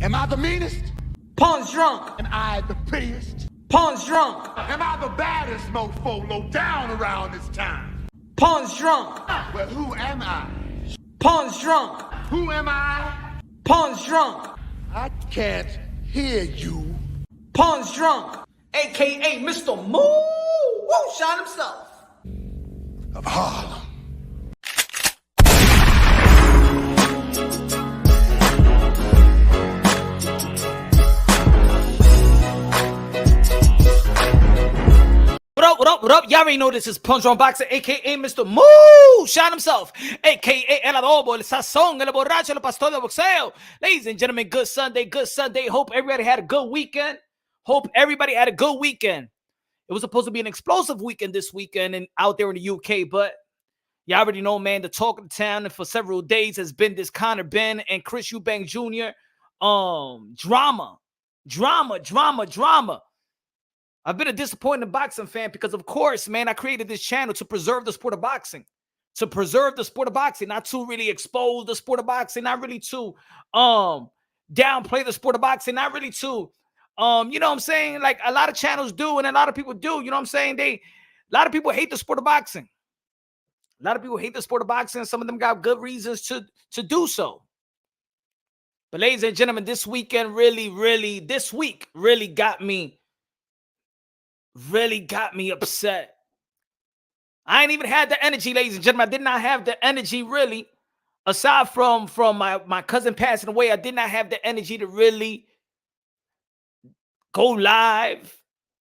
Am I the meanest? Pun's drunk. Am I the prettiest? Pun's drunk. Am I the baddest mofo low down around this time? Pun's drunk. Well, who am I? Pun's drunk. Who am I? Pun's drunk. I can't hear you. Pun's drunk. AKA Mr. Moo. Woo, shot himself. Of Harlem. What up, what up, what up? Y'all already know this is Punch Drunk Boxer, a.k.a. Mr. Moo, shot himself, a.k.a. El Adobo, El Sazón, El Borracho, El Pastor de Boxeo. Ladies and gentlemen, good Sunday, good Sunday. Hope everybody had a good weekend. It was supposed to be an explosive weekend this weekend and out there in the UK, but y'all already know, man, the talk of the town and for several days has been this Benn and Chris Eubank Jr. Drama. I've been a disappointed boxing fan because, of course, man, I created this channel to preserve the sport of boxing. Not to really expose the sport of boxing, not really to downplay the sport of boxing, not really to you know what I'm saying? Like a lot of channels do and a lot of people do, you know what I'm saying? A lot of people hate the sport of boxing. Some of them got good reasons to do so. But ladies and gentlemen, this weekend this week really got me upset. I ain't even had the energy, ladies and gentlemen. I did not have the energy really. Aside from my cousin passing away, I did not have the energy to really go live,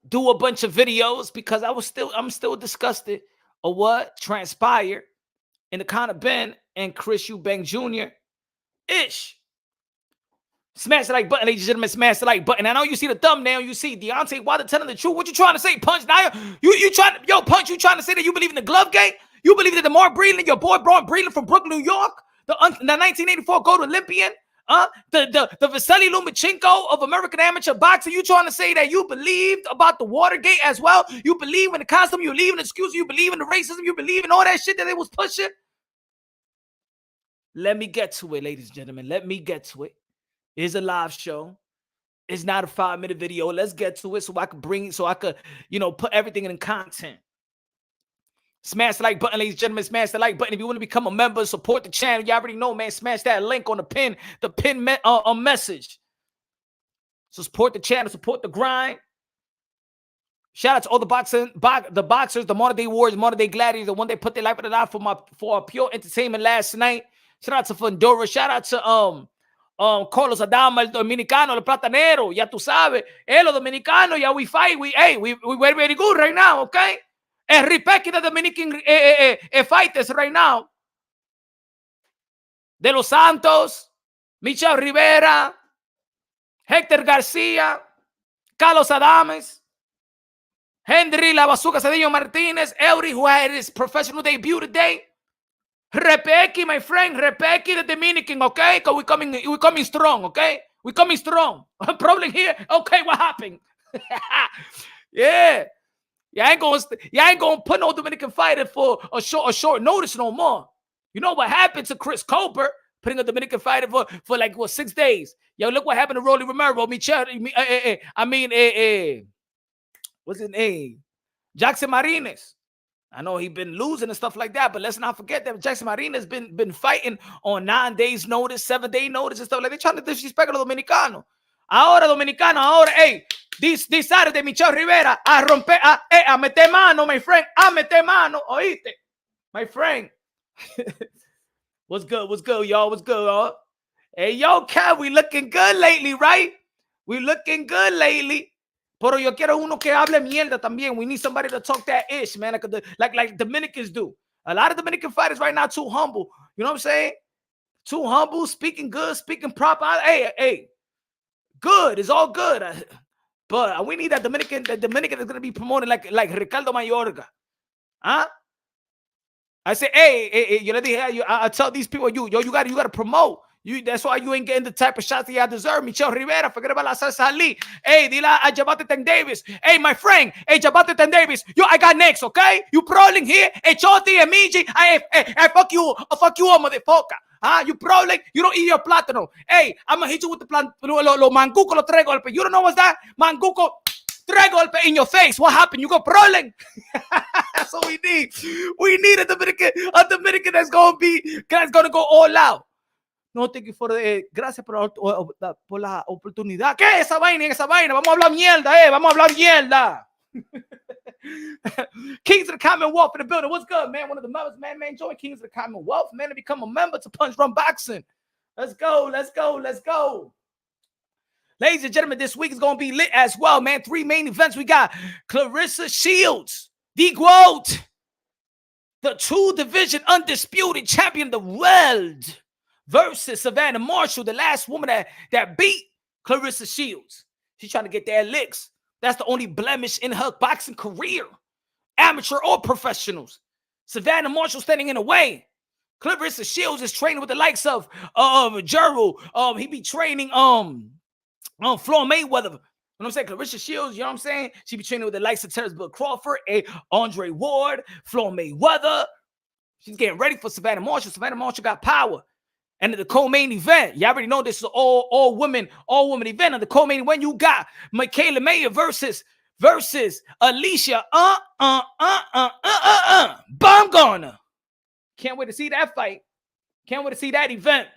do a bunch of videos because I'm still disgusted of what transpired in the Benn and Chris Eubank Jr. ish. Smash the like button, ladies and gentlemen. Smash the like button. I know you see the thumbnail. You see Deontay Wilder telling the truth. What you trying to say, Punch? Now you trying to say that you believe in the glove game? You believe that DeMar Breeland, your boy Breeland from Brooklyn, New York, the 1984 gold Olympian, the Vasily Lomachenko of American amateur boxing? You trying to say that you believed about the Watergate as well? You believe in the costume? You believe in the excuses? You believe in the racism? You believe in all that shit that they was pushing? Let me get to it, ladies and gentlemen. Let me get to it. It's a live show. It's not a 5-minute video. Let's get to it so I could put everything in content. Smash the like button, ladies and gentlemen. Smash the like button. If you want to become a member, support the channel. You already know, man. Smash that link on the pin message. So support the channel, support the grind. Shout out to all the boxers, the modern day warriors, modern day gladiators, the one they put their life on the line for our pure entertainment last night. Shout out to Fundora. Shout out to Carlos Adama, el Dominicano, el Platanero. Ya tú sabes. Los Dominicanos, yeah, we fight. We very, very good right now, okay? And respect the Dominican fighters right now. De Los Santos, Michel Rivera, Hector Garcia, Carlos Adames, Henry La Bazooka Cedillo Martinez, Eury, who had his professional debut today. Repeki, my friend, Repeki the Dominican, okay? Because we coming strong, okay? We coming strong. Problem here, okay, what happened? Yeah. You ain't gonna put no Dominican fighter for a short notice no more. You know what happened to Chris Colbert putting a Dominican fighter for like 6 days? Yo, look what happened to Rolly Romero, what's his name? Jackson Martinez. I know he been losing and stuff like that, but let's not forget that Jackson Martinez been fighting on 9 days notice, 7-day notice and stuff like that. They're trying to disrespect a los dominicanos. Ahora, hey, this Saturday, Michel Rivera, a meter mano, my friend, a meter mano, oíste, my friend. What's good, y'all? Hey, yo, Cat, we looking good lately, right? Pero yo quiero uno que hable mierda también. We need somebody to talk that ish, man, like Dominicans do. A lot of Dominican fighters right now too humble. You know what I'm saying? Too humble, speaking good, speaking proper. Hey, good. It's all good. But we need that Dominican. The Dominican is going to be promoted like Ricardo Mayorga. Huh? I say, hey, I tell these people, you got to promote. That's why you ain't getting the type of shots that you deserve. Michel Rivera, forget about La Salsa Ali. Hey, dile a Jabate Ten Davis. Hey, my friend. Hey, Jabate Ten Davis. I got next, okay? You prowling here. Hey, Choti and Miji. I fuck you, motherfucker. You problem? You don't eat your plátano. Hey, I'm going to hit you with the lo manguco, los 3 golpes. You don't know what's that? Manguco, 3 golpes in your face. What happened? You got problem? That's what we need. We need a Dominican that's going to go all out. No, thank you for gracias por la oportunidad. ¿Qué es esa vaina? Vamos a hablar mierda, Vamos a hablar mierda. Kings of the Commonwealth in the building. What's good, man? One of the members, man. Join Kings of the Commonwealth, man, to become a member to Punch Run Boxing. Let's go. Ladies and gentlemen, this week is going to be lit as well, man. 3 main events. We got Claressa Shields, the GOAT, the 2-division undisputed champion of the world, versus Savannah Marshall, the last woman that beat Claressa Shields. She's trying to get their licks. That's the only blemish in her boxing career, amateur or professionals. Savannah Marshall standing in the way. Claressa Shields is training with the likes of Gerald. He be training Floyd Mayweather. You know what I'm saying? Claressa Shields, you know what I'm saying? She be training with the likes of Terrence Bill Crawford, Andre Ward, Floyd Mayweather. She's getting ready for Savannah Marshall. Savannah Marshall got power. And the co-main event, you already know this is all women event. And the co-main event, you got Michaela Mayer versus Alicia Baumgartner. Can't wait to see that fight. Can't wait to see that event.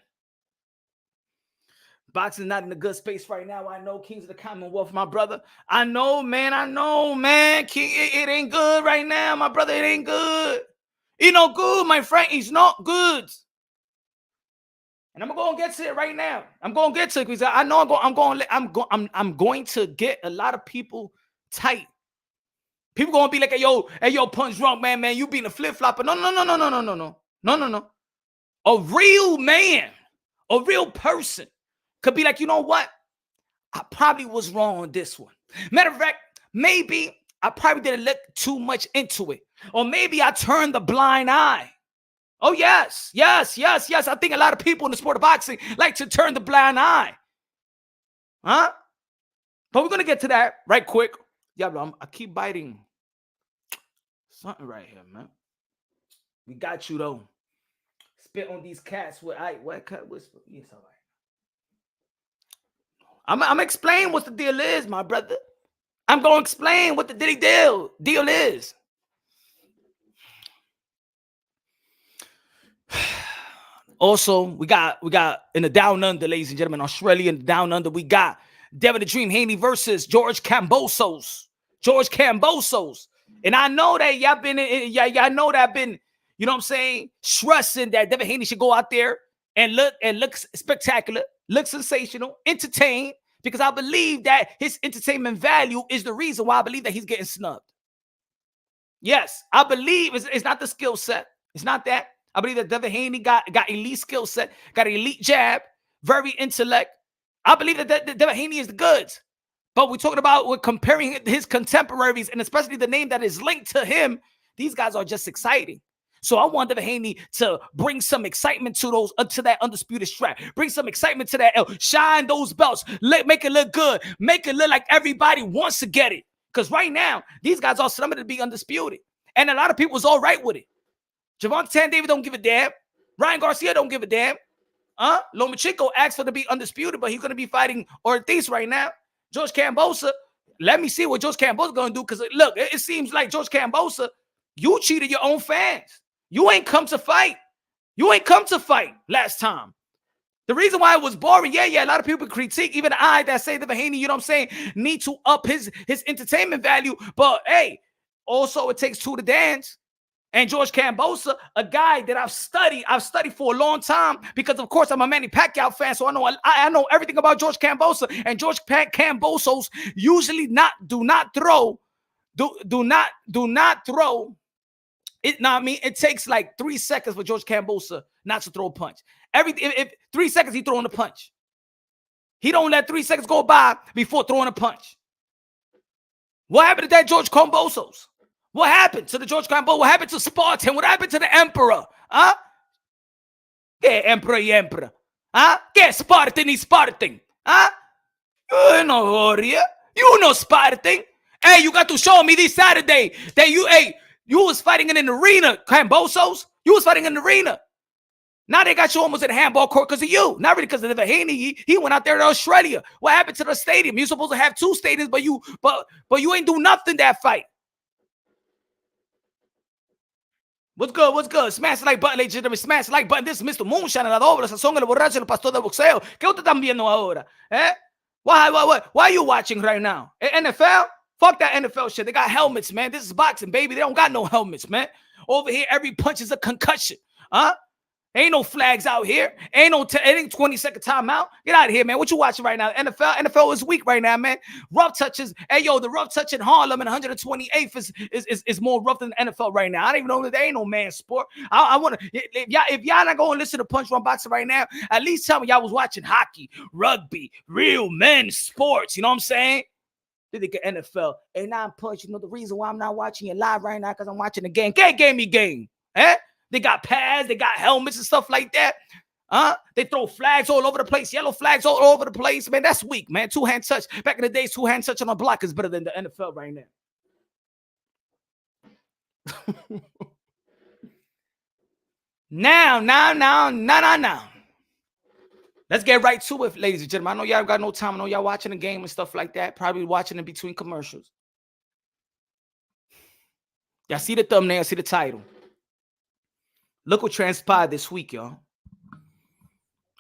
Boxing's not in a good space right now. I know, Kings of the Commonwealth, my brother. I know, man. It ain't good right now, my brother. It ain't good. It no good, my friend. It's not good. And I'm going to get to it right now. I'm going to get to it because I know I'm going to get a lot of people tight. People going to be like, hey, yo, Punch Drunk, man, you being a flip-flopper. No. A real man, a real person could be like, you know what? I probably was wrong on this one. Matter of fact, maybe I probably didn't look too much into it. Or maybe I turned the blind eye. Oh, yes. I think a lot of people in the sport of boxing like to turn the blind eye. Huh? But we're going to get to that right quick. Yeah, bro, I keep biting something right here, man. We got you, though. Spit on these cats with what cut whisper. Yes, all right. I'm explaining what the deal is, my brother. I'm going to explain what the deal is. Also, we got in the Down Under, ladies and gentlemen, Australia in the Down Under, we got Devin the Dream Haney versus George Kambosos. And I know that y'all know that I've been, you know what I'm saying, stressing that Devin Haney should go out there and look spectacular, look sensational, entertain, because I believe that his entertainment value is the reason why I believe that he's getting snubbed. Yes, I believe it's not the skill set. It's not that. I believe that Devin Haney got elite skill set, got elite jab, very intellect. I believe that Devin Haney is the goods. But we're comparing his contemporaries, and especially the name that is linked to him. These guys are just exciting. So I want Devin Haney to bring some excitement to that undisputed strap. Bring some excitement to that L. Shine those belts. Make it look good. Make it look like everybody wants to get it. Because right now, these guys are somebody to be undisputed. And a lot of people was all right with it. Javante David don't give a damn. Ryan Garcia don't give a damn. Lomachenko asked for to be undisputed, but he's going to be fighting Ortiz right now. George Kambosos, let me see what George Kambosos is going to do. Because, look, it seems like George Kambosos, you cheated your own fans. You ain't come to fight. Last time. The reason why it was boring, a lot of people critique, even I that say that Haney, you know what I'm saying, need to up his entertainment value. But, hey, also it takes two to dance. And George Kambosos, a guy that I've studied for a long time because, of course, I'm a Manny Pacquiao fan, so I know everything about George Kambosos. And George Kambosos usually do not throw. It. Now, I mean, it takes like 3 seconds for George Kambosos not to throw a punch. If 3 seconds, he throwing a punch. He don't let 3 seconds go by before throwing a punch. What happened to that George Kambosos? What happened to the George Kambosos? What happened to Spartan? What happened to the Emperor? Huh? Yeah, Emperor. Huh? Yeah, Spartan. Huh? You know, Warrior. You know Spartan. Hey, you got to show me this Saturday that you was fighting in an arena, Kambosos. You was fighting in an arena. Now they got you almost at a handball court because of you. Not really because of Devin. Haney, he went out there to Australia. What happened to the stadium? You're supposed to have 2 stadiums, but you ain't do nothing that fight. What's good? What's good? Smash the like button, ladies and gentlemen. Smash the like button. This is Mr. Moonshine, la doble, sazón, el borracho, el pastor de boxeo. ¿Qué usted están viendo ahora? Why are you watching right now? NFL? Fuck that NFL shit. They got helmets, man. This is boxing, baby. They don't got no helmets, man. Over here, every punch is a concussion. Ain't no flags out here. Ain't 20-second timeout. Get out of here, man. What you watching right now? NFL is weak right now, man. Rough touches. Hey, yo, the rough touch in Harlem and 128th is more rough than the NFL right now. I don't even know that there ain't no man sport. I want to, if y'all not going to listen to Punch Run Boxing right now, at least tell me y'all was watching hockey, rugby, real men sports. You know what I'm saying? They think of NFL. And now I'm Punch. You know the reason why I'm not watching you live right now because I'm watching the game. Game me game. They got pads, they got helmets and stuff like that. They throw flags all over the place, yellow flags all over the place. Man, that's weak, man. 2-hand touch. Back in the days, 2-hand touch on a block is better than the NFL right now. Now. Let's get right to it, ladies and gentlemen. I know y'all got no time. I know y'all watching the game and stuff like that. Probably watching in between commercials. Y'all see the thumbnail, see the title. Look what transpired this week, y'all.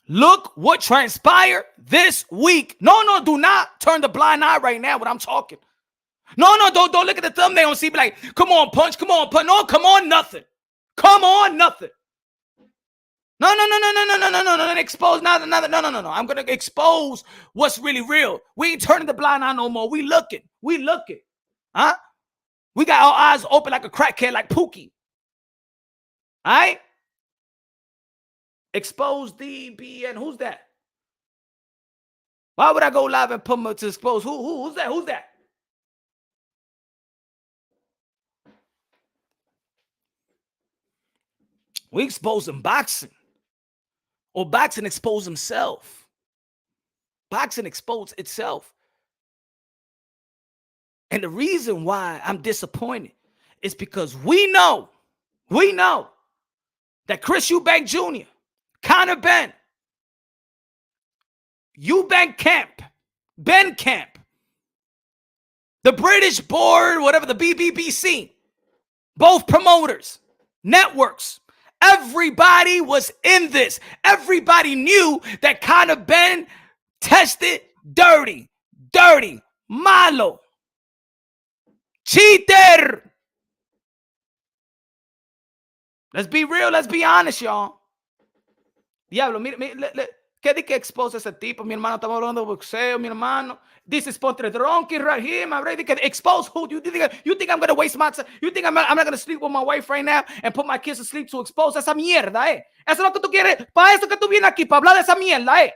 Look what transpired this week. No, do not turn the blind eye right now when I'm talking. No, don't look at the thumbnail and see, be like, come on, Punch. No, come on, nothing. No, expose nothing. No. I'm going to expose what's really real. We ain't turning the blind eye no more. We looking. We got our eyes open like a crackhead, like Pookie. All right? Expose DBN. Who's that? Why would I go live and put them to expose? Who's that? We exposing boxing. Or boxing expose himself. Boxing exposed itself. And the reason why I'm disappointed is because we know that Eubank Jr., Benn, Eubank Benn camp, the British board, whatever, the BBBC, both promoters, networks, everybody was in this. Everybody knew that Benn tested dirty, malo, cheater. Let's be real. Let's be honest, y'all. Diablo, mire, ¿qué di que expose ese tipo? Mi hermano, estamos hablando de boxeo, mi hermano. This is Pontre Dronky right here, my brother. Expose who? You think I'm going to waste my time? You think I'm not going to sleep with my wife right now and put my kids to sleep to expose esa mierda, eh? Eso es lo que tú quieres. Para eso que tú vienes aquí, para hablar de esa mierda, eh?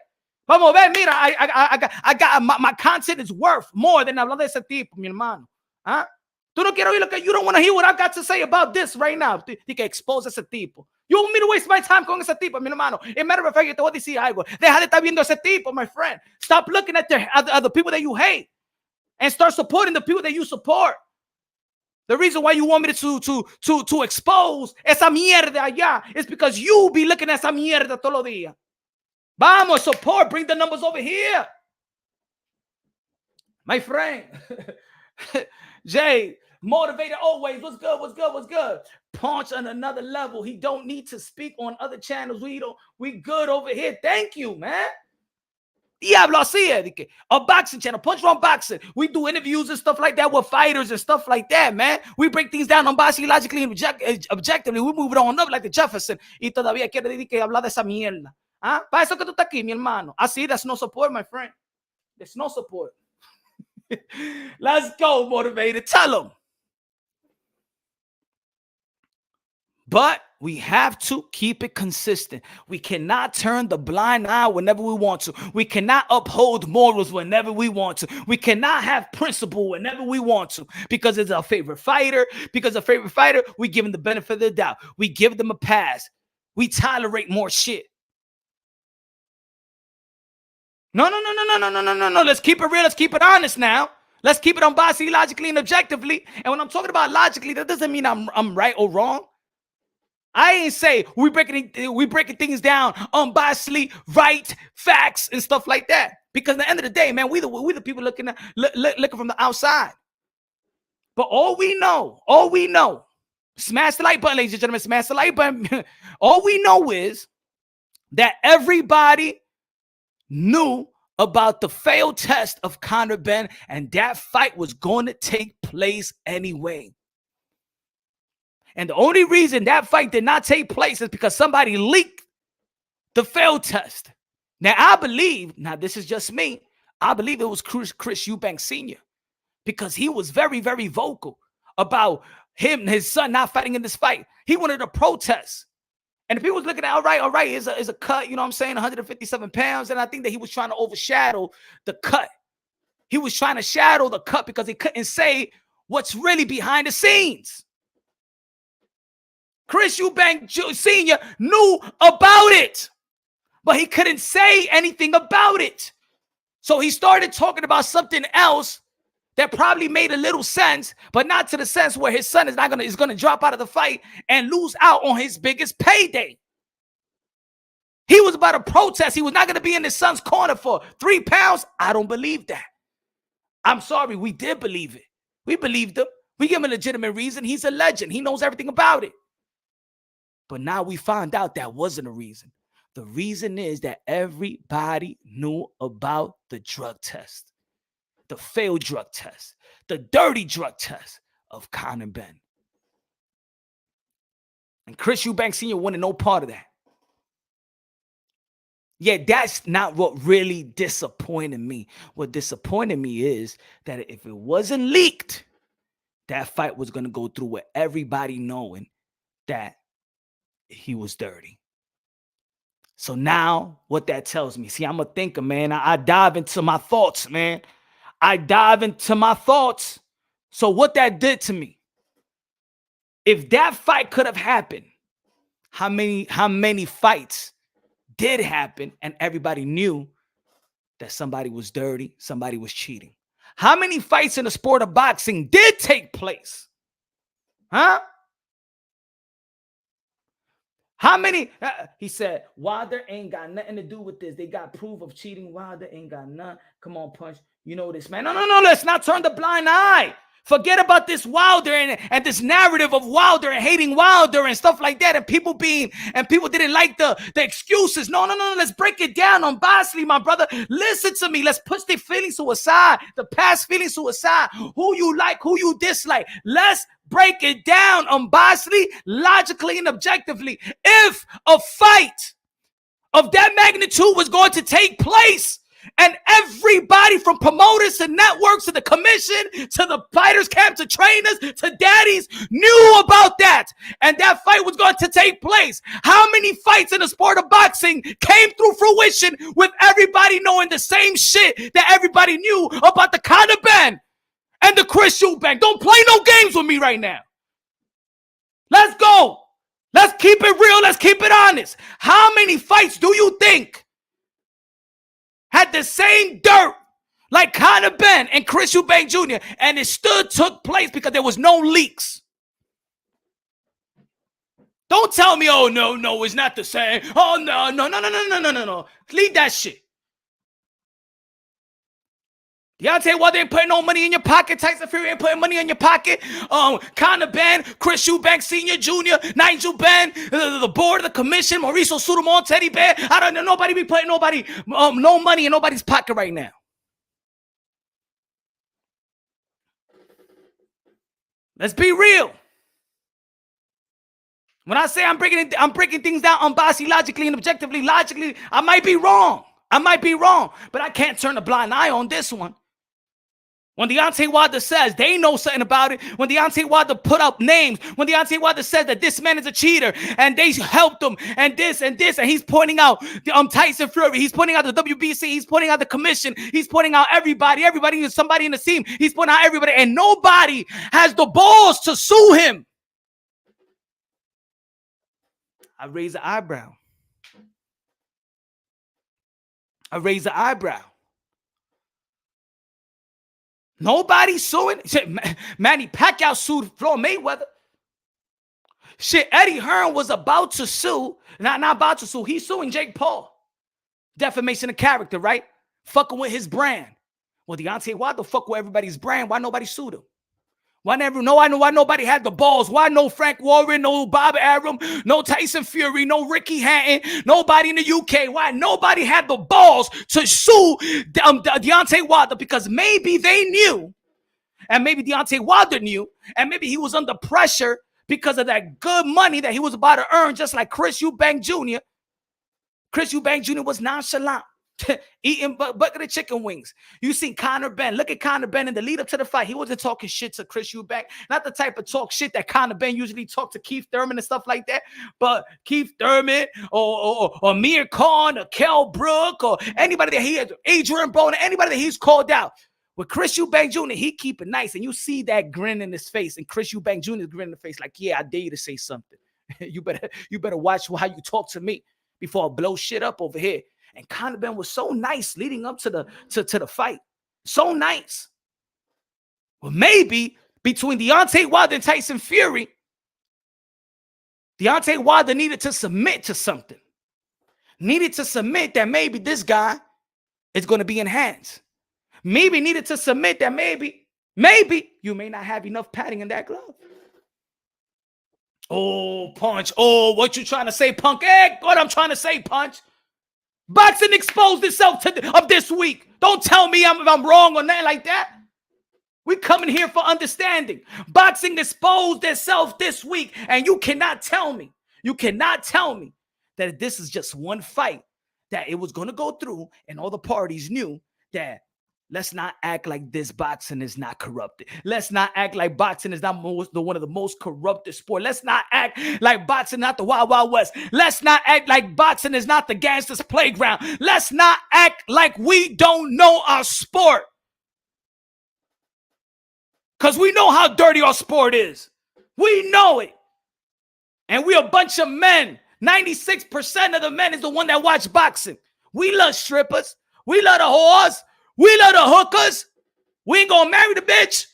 Vamos a ver, mira, I got my content is worth more than hablar de ese tipo, mi hermano. ¿Ah? Tú no quieres oír lo que you don't want to hear what I've got to say about this right now. Di que expose ese tipo. You want me to waste my time con ese tipo, mi hermano? As a matter of fact, yo te voy a decir algo. Deja de estar viendo ese tipo, my friend. Stop looking at the people that you hate and start supporting the people that you support. The reason why you want me to expose esa mierda allá is because you be looking at esa mierda todos los días. Vamos, support. Bring the numbers over here. My friend. Jay, motivated always. What's good? Punch on another level. He don't need to speak on other channels. We good over here. Thank you, man. Diablo, así es. A boxing channel, Punch Run Boxing. We do interviews and stuff like that with fighters and stuff like that, man. We break things down on boxing logically and objectively. We move it on up like the Jefferson. Y todavía quiere decir que hablar de esa mierda. ¿Ah? Para eso que tú estás aquí, mi hermano. Así, that's no support, my friend. There's no support. Let's go, motivated. Tell them. But we have to keep it consistent. We cannot turn the blind eye whenever we want to. We cannot uphold morals whenever we want to. We cannot have principle whenever we want to. Because it's our favorite fighter. We give them the benefit of the doubt. We give them a pass. We tolerate more shit. No. Let's keep it real. Let's keep it honest now. Let's keep it on boxing logically and objectively. And when I'm talking about logically, that doesn't mean I'm right or wrong. I ain't say we breaking things down unbiasedly, right, facts and stuff like that. Because at the end of the day, man, we the people looking from the outside. But all we know, smash the like button, ladies and gentlemen, smash the like button. All we know is that everybody knew about the failed test of Conor Benn, and that fight was going to take place anyway. And the only reason that fight did not take place is because somebody leaked the failed test. Now, I believe, this is just me, I believe it was Chris Eubank Sr. because he was very, very vocal about him and his son not fighting in this fight. He wanted a protest. And if he was looking at, all right, is a cut, you know what I'm saying, 157 pounds, and I think that he was trying to overshadow the cut. He was trying to shadow the cut because he couldn't say what's really behind the scenes. Chris Eubank Sr. knew about it, but he couldn't say anything about it. So he started talking about something else that probably made a little sense, but not to the sense where his son is gonna drop out of the fight and lose out on his biggest payday. He was about to protest. He was not gonna be in his son's corner for 3 pounds. I don't believe that. I'm sorry, we did believe it. We believed him. We give him a legitimate reason. He's a legend. He knows everything about it. But now we found out that wasn't a reason. The reason is that everybody knew about the drug test, the failed drug test, the dirty drug test of Conor Benn. And Chris Eubank Sr. wanted no part of that. Yeah, that's not what really disappointed me. What disappointed me is that if it wasn't leaked, that fight was going to go through with everybody knowing that he was dirty. So now what that tells me, see, I'm a thinker, man. I dive into my thoughts, man. So what that did to me, if that fight could have happened, how many fights did happen and everybody knew that somebody was dirty, somebody was cheating? How many fights in the sport of boxing did take place? Huh? How many? He said, Wilder ain't got nothing to do with this. They got proof of cheating. Wilder ain't got none. Come on, Punch. You know this, man. No. Let's not turn the blind eye. Forget about this Wilder and this narrative of Wilder and hating Wilder and stuff like that. And people didn't like the excuses. No. Let's break it down unbiasedly, my brother. Listen to me. Let's push the feelings to aside, the past feelings to aside. Who you like, who you dislike. Let's break it down unbiasedly, logically, and objectively. If a fight of that magnitude was going to take place, and everybody from promoters to networks to the commission to the fighters camp to trainers to daddies knew about that, and that fight was going to take place, how many fights in the sport of boxing came through fruition with everybody knowing the same shit that everybody knew about the Conor Benn and the Chris Eubank? Don't play no games with me right now. Let's go. Let's keep it real. Let's keep it honest. How many fights do you think had the same dirt like Conor Benn and Chris Eubank Jr. and it took place because there was no leaks? Don't tell me, oh, no, it's not the same. Oh, no. Leave that shit. Deontay Wilder ain't putting no money in your pocket. Tyson Fury ain't putting money in your pocket. Conor Benn, Chris Eubank Sr., Jr., Nigel Benn, the board, the commission, Mauricio Sudamon, Teddy Bear. I don't know. Nobody be putting no money in nobody's pocket right now. Let's be real. When I say I'm breaking things down unbiasedly, logically, and objectively, logically, I might be wrong, but I can't turn a blind eye on this one. When Deontay Wilder says they know something about it, when Deontay Wilder put up names, when Deontay Wilder says that this man is a cheater and they helped him and this, and he's pointing out Tyson Fury, he's pointing out the WBC, he's pointing out the commission, he's pointing out everybody is somebody in the team, he's pointing out everybody, and nobody has the balls to sue him. I raise an eyebrow. Nobody suing. Manny Pacquiao sued Floyd Mayweather. Shit, Eddie Hearn was about to sue. Not about to sue. He's suing Jake Paul. Defamation of character, right? Fucking with his brand. Well, Deontay, why the fuck with everybody's brand? Why nobody sued him? Why nobody had the balls? Why no Frank Warren, no Bob Arum, no Tyson Fury, no Ricky Hatton, nobody in the UK? Why nobody had the balls to sue Deontay Wilder? Because maybe they knew, and maybe Deontay Wilder knew, and maybe he was under pressure because of that good money that he was about to earn, just like Chris Eubank Jr. Chris Eubank Jr. was nonchalant. Eating bucket of chicken wings. You see Conor Benn. Look at Conor Benn in the lead up to the fight. He wasn't talking shit to Chris Eubank. Not the type of talk shit that Conor Benn usually talk to Keith Thurman and stuff like that. But Keith Thurman or Amir Khan or Kell Brook or anybody that he has, Adrian Broner, anybody that he's called out. With Chris Eubank Jr., he keep it nice. And you see that grin in his face. And Chris Eubank Jr. grin in the face like, yeah, I dare you to say something. you better watch how you talk to me before I blow shit up over here. And Conor Benn was so nice leading up to the fight. So nice. Well, maybe between Deontay Wilder and Tyson Fury, Deontay Wilder needed to submit to something. Needed to submit that maybe this guy is going to be in hands. Maybe needed to submit that maybe you may not have enough padding in that glove. Oh, Punch. Oh, what you trying to say, Punk? Hey, what I'm trying to say, Punch. Boxing exposed itself of this week. Don't tell me I'm wrong or nothing like that. We coming here for understanding. Boxing exposed itself this week, and you cannot tell me that this is just one fight that it was going to go through, and all the parties knew that. Let's not act like this boxing is not corrupted. Let's not act like boxing is not one of the most corrupted sports. Let's not act like boxing not the Wild Wild West. Let's not act like boxing is not the gangsters' playground. Let's not act like we don't know our sport. Because we know how dirty our sport is. We know it. And we're a bunch of men. 96% of the men is the one that watch boxing. We love strippers. We love the whores. We love the hookers. We ain't gonna marry the bitch.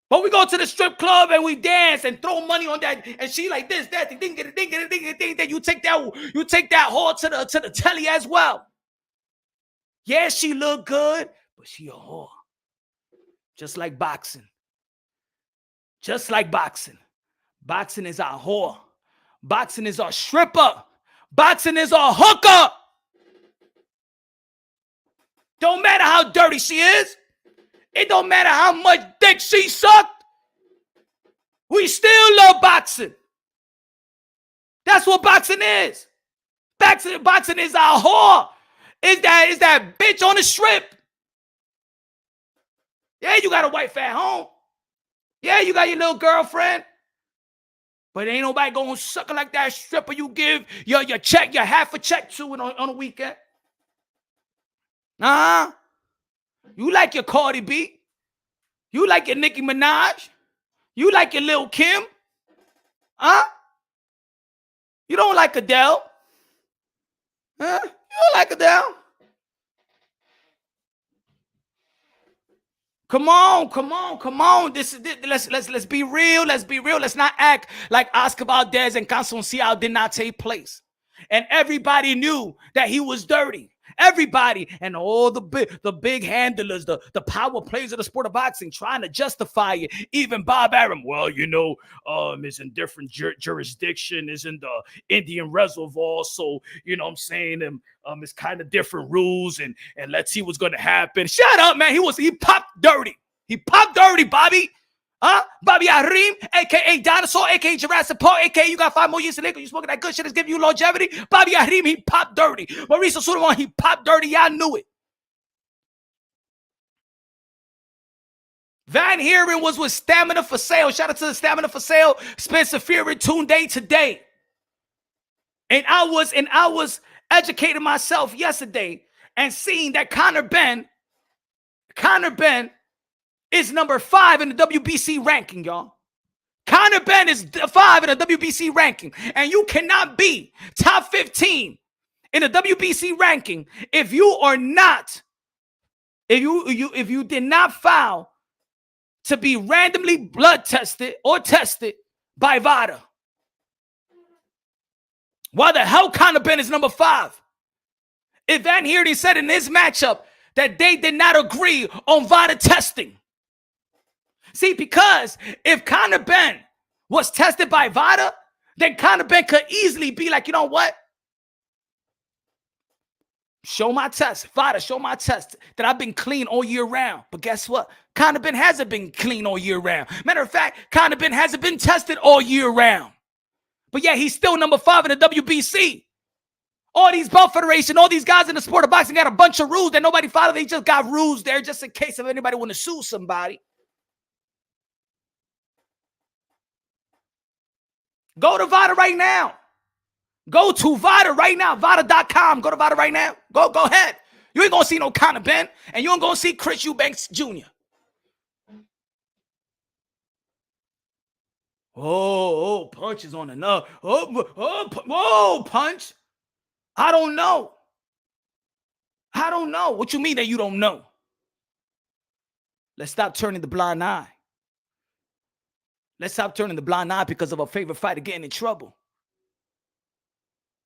But we go to the strip club and we dance and throw money on that. And she like this, that, ding, then you take that whore to the telly as well. Yeah, she look good, but she a whore. Just like boxing. Just like boxing. Boxing is our whore. Boxing is our stripper. Boxing is our hooker. Don't matter how dirty she is. It don't matter how much dick she sucked. We still love boxing. That's what boxing is. Boxing is our whore. Is that bitch on the strip. Yeah, you got a wife at home. Yeah, you got your little girlfriend. But ain't nobody gonna suck like that stripper you give your check, your half a check to on a weekend. You like your Cardi B. You like your Nicki Minaj. You like your Lil Kim. You don't like Adele. You don't like Adele. Come on. This let's be real. Let's not act like Oscar Valdez and Consunciao did not take place. And everybody knew that he was dirty. Everybody and all the big handlers, the power players of the sport of boxing trying to justify it. Even Bob Arum, well, is in different jurisdiction, is in the Indian reservoir. So, you know what I'm saying? It's kind of different rules and let's see what's going to happen. Shut up, man. He popped dirty. He popped dirty, Bobby. Bobby Arim, a.k.a. Dinosaur, a.k.a. Jurassic Park, a.k.a. you got 5 more years to live. You smoking that good shit that's giving you longevity. Bobby Arim, he popped dirty. Mauricio Sullivan, he popped dirty. Y'all knew it. Van Heeren was with Stamina for Sale. Shout out to the Stamina for Sale. Spencer Fury, Tunde today. And I was educating myself yesterday and seeing that Conor Benn is number 5 in the WBC ranking, y'all. Conor Benn is 5 in the WBC ranking. And you cannot be top 15 in the WBC ranking if you did not file to be randomly blood tested or tested by VADA. Why the hell Conor Benn is number 5? If Van Heerden said in this matchup that they did not agree on VADA testing. See, because if Conor Benn was tested by VADA, then Conor Benn could easily be like, you know what? Show my test. VADA, show my test that I've been clean all year round. But guess what? Conor Benn hasn't been clean all year round. Matter of fact, Conor Benn hasn't been tested all year round. But yeah, he's still number 5 in the WBC. All these belt federation, all these guys in the sport of boxing got a bunch of rules that nobody followed. They just got rules there just in case if anybody want to sue somebody. Go to VADA right now. Go to VADA right now. VADA.com. Go to VADA right now. Go ahead. You ain't gonna see no Conor Benn, and you ain't gonna see Chris Eubank Jr. Oh, Punch is on another. Punch. I don't know. What you mean that you don't know? Let's stop turning the blind eye. Let's stop turning the blind eye because of our favorite fighter getting in trouble.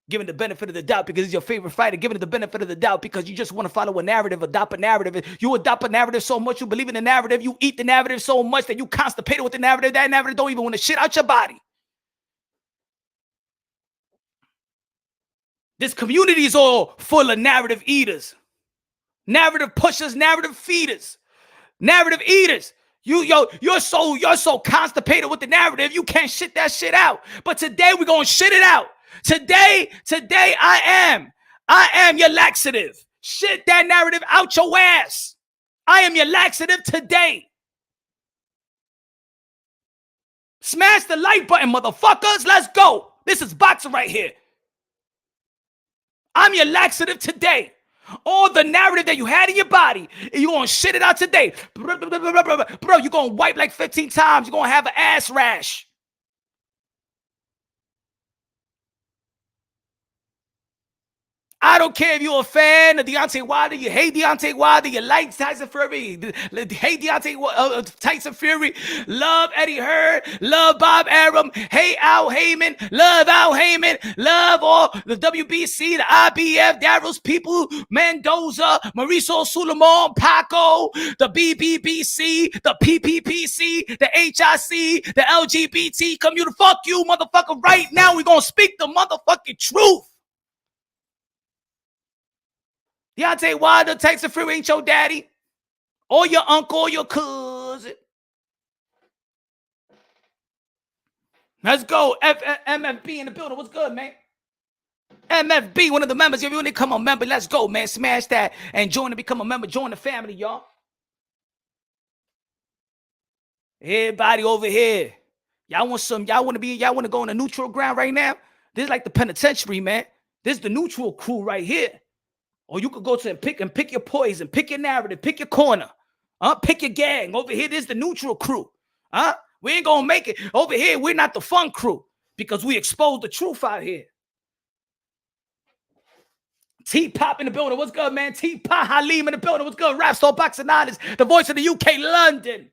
Giving the benefit of the doubt because it's your favorite fighter. Giving it the benefit of the doubt because you just want to follow a narrative, adopt a narrative. You adopt a narrative so much, you believe in the narrative, you eat the narrative so much that you constipated with the narrative. That narrative don't even want to shit out your body. This community is all full of narrative eaters, narrative pushers, narrative feeders, narrative eaters. You're so constipated with the narrative, you can't shit that shit out. But today we're gonna shit it out. Today I am your laxative. Shit that narrative out your ass. I am your laxative today. Smash the like button, motherfuckers. Let's go. This is boxing right here. I'm your laxative today. All the narrative that you had in your body, you're going to shit it out today. Bro, you're going to wipe like 15 times. You're going to have an ass rash. I don't care if you're a fan of Deontay Wilder, you hate Deontay Wilder, you like Tyson Fury, hate Tyson Fury, love Eddie Hearn, love Bob Arum, hate Al Heyman, love Al Heyman, love all the WBC, the IBF, Daryl's people, Mendoza, Mauricio Suleiman, Paco, the BBBC, the PPPC, the HIC, the LGBT community. Fuck you, motherfucker. Right now, we're going to speak the motherfucking truth. Deontay Wilder, Tyson Fury ain't your daddy, or your uncle, or your cousin. Let's go. MFB in the building. What's good, man? MFB, one of the members. If you want to become a member, let's go, man. Smash that and join to become a member. Join the family, y'all. Everybody over here. Y'all want to go on a neutral ground right now? This is like the penitentiary, man. This is the neutral crew right here. Or you could go to and pick your poison, pick your narrative, pick your corner. Pick your gang. Over here, this is the neutral crew. We ain't gonna make it. Over here, we're not the fun crew because we expose the truth out here. T-Pop in the building. What's good, man? T-Pop Halim in the building. What's good? Rap Star Boxing Artist, the voice of the UK, London.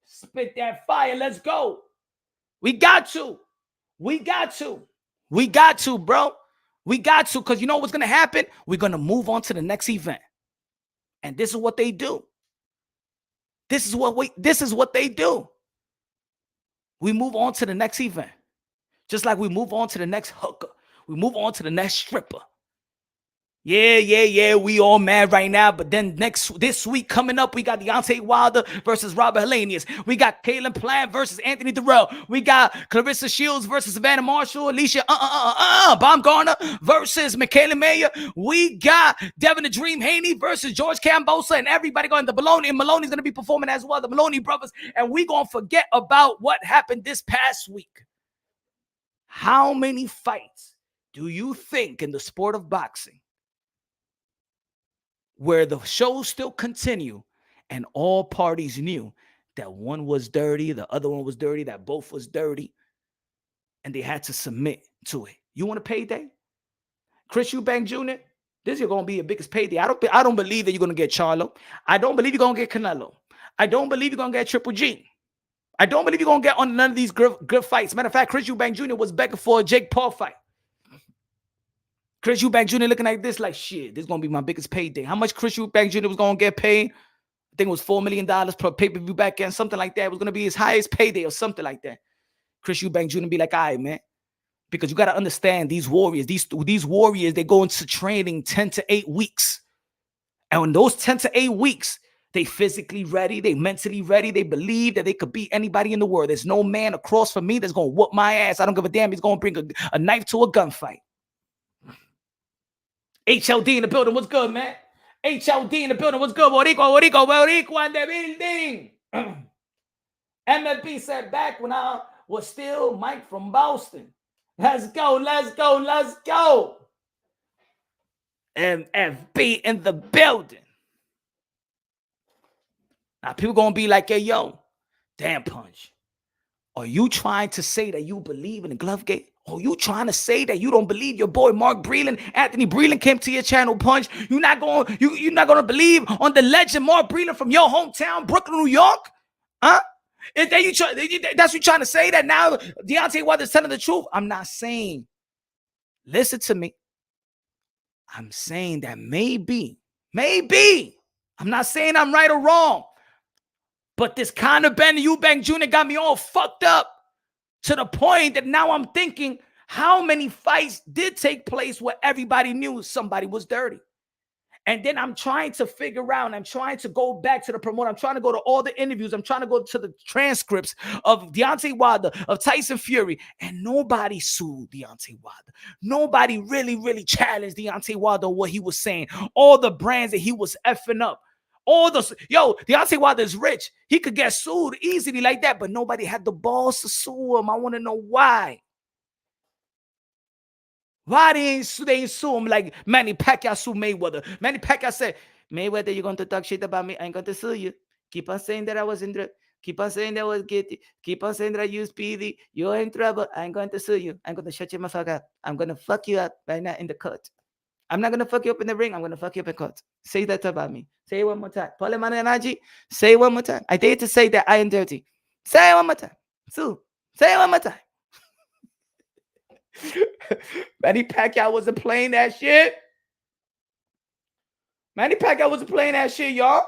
Spit that fire. Let's go. We got to, bro. We got to, because you know what's going to happen? We're going to move on to the next event. And this is what they do. This is what they do. We move on to the next event. Just like we move on to the next hooker. We move on to the next stripper. Yeah. We all mad right now. But then this week coming up, we got Deontay Wilder versus Robert Helenius. We got Caleb Plant versus Anthony Durrell. We got Clarissa Shields versus Savannah Marshall. Alicia Baumgartner versus Michaela Mayer. We got Devin the Dream Haney versus George Kambosos, and everybody going to Maloney. And Maloney's going to be performing as well, the Maloney brothers. And we going to forget about what happened this past week. How many fights do you think in the sport of boxing where the shows still continue and all parties knew that one was dirty, the other one was dirty, that both was dirty, and they had to submit to it? You want a payday? Chris Eubank Jr., this is going to be your biggest payday. I don't believe that you're going to get Charlo. I don't believe you're going to get Canelo. I don't believe you're going to get Triple G. I don't believe you're going to get on none of these good fights. Matter of fact, Chris Eubank Jr. was begging for a Jake Paul fight. Chris Eubank Jr. looking like this, like, shit, this is going to be my biggest payday. How much Chris Eubank Jr. was going to get paid? I think it was $4 million per pay-per-view back end, something like that. It was going to be his highest payday or something like that. Chris Eubank Jr. be like, all right, man. Because you got to understand these warriors, these warriors, they go into training 10 to 8 weeks. And in those 10 to 8 weeks, they physically ready, they mentally ready, they believe that they could beat anybody in the world. There's no man across from me that's going to whoop my ass. I don't give a damn. He's going to bring a knife to a gunfight. HLD in the building. What's good, man? HLD in the building. What's good? Boricua in the building. MLB said back when I was still Mike from Boston. Let's go, let's go, let's go. MFB in the building. Now, people going to be like, hey, yo, damn, Punch. Are you trying to say that you believe in the glove game? Are you trying to say that you don't believe your boy Mark Breeland, Anthony Breeland came to your channel, Punch? You're not going to believe on the legend Mark Breeland from your hometown, Brooklyn, New York? Huh? Is that that's what you're trying to say, that now Deontay Wilder's telling the truth? I'm not saying. Listen to me. I'm saying that maybe, I'm not saying I'm right or wrong, but this kind of Benn Eubank Jr. got me all fucked up to the point that now I'm thinking, how many fights did take place where everybody knew somebody was dirty? And then I'm trying to figure out, I'm trying to go back to the promoter. I'm trying to go to all the interviews. I'm trying to go to the transcripts of Deontay Wilder, of Tyson Fury, and nobody sued Deontay Wilder. Nobody really challenged Deontay Wilder what he was saying. All the brands that he was effing up. Deontay Wilder is rich. He could get sued easily like that, but nobody had the balls to sue him. I want to know why. Why they ain't sue him like Manny Pacquiao sued Mayweather? Manny Pacquiao said, Mayweather, you're going to talk shit about me. I ain't going to sue you. Keep on saying that I was in drug. Keep on saying that I was guilty. Keep on saying that I used speedy. You're in trouble. I ain't going to sue you. I'm going to shut you the fuck up. I'm going to fuck you up right now in the court. I'm not going to fuck you up in the ring. I'm going to fuck you up in court. Say that about me. Say it one more time. Paul Energy. Say it one more time. I dare to say that I am dirty. Say it one more time. Sue. Say it one more time. Manny Pacquiao wasn't playing that shit. Manny Pacquiao wasn't playing that shit, y'all.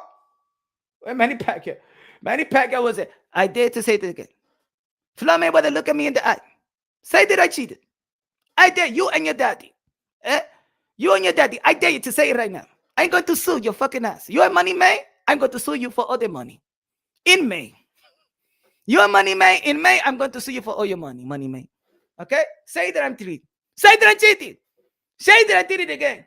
Manny Pacquiao was it. I dare to say this again. Floyd Mayweather, look at me in the eye. Say that I cheated. I dare you and your daddy. You and your daddy. I dare you to say it right now. I ain't going to sue your fucking ass. You have money, man? I'm going to sue you for other money. In May. You have money, man? In May, I'm going to sue you for all your money. Money, man. Okay? Say that I'm cheating. Say that I cheated. Say that I did it again.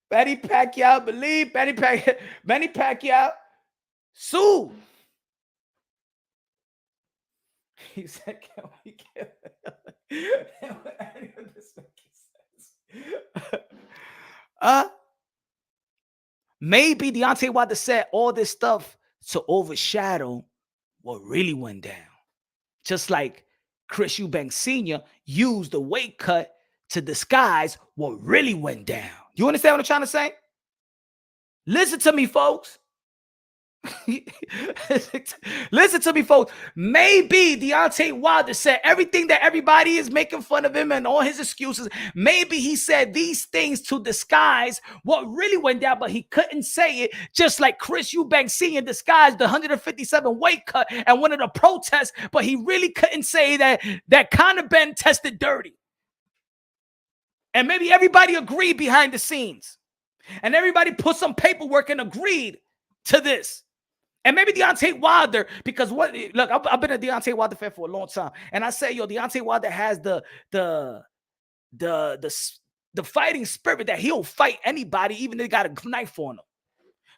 Manny Pacquiao, believe Manny Pacquiao sue. He said, can we get maybe Deontay Wilder said all this stuff to overshadow what really went down. Just like Chris Eubank Sr. used the weight cut to disguise what really went down. You understand what I'm trying to say? Listen to me, folks. Listen to me, folks. Maybe Deontay Wilder said everything that everybody is making fun of him and all his excuses. Maybe he said these things to disguise what really went down, but he couldn't say it, just like Chris Eubank Sr. disguised the 157 weight cut and wanted to protest, but he really couldn't say that Conor Benn tested dirty. And maybe everybody agreed behind the scenes. And everybody put some paperwork and agreed to this. And maybe Deontay Wilder, because look, I've been a Deontay Wilder fan for a long time. And I say, Deontay Wilder has the fighting spirit that he'll fight anybody, even if they got a knife on him.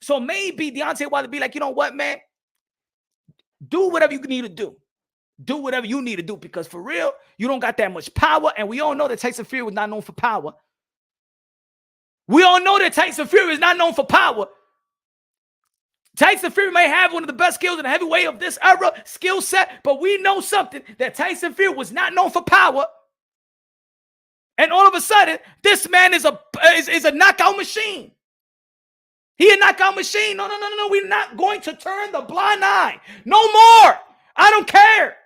So maybe Deontay Wilder be like, you know what, man? Do whatever you need to do. Do whatever you need to do, because for real, you don't got that much power. And we all know that Tyson Fury was not known for power. We all know that Tyson Fury is not known for power. Tyson Fury may have one of the best skills in the heavyweight of this era, skill set, but we know something, that Tyson Fury was not known for power. And all of a sudden, this man is a knockout machine. He a knockout machine. No. We're not going to turn the blind eye. No more. I don't care.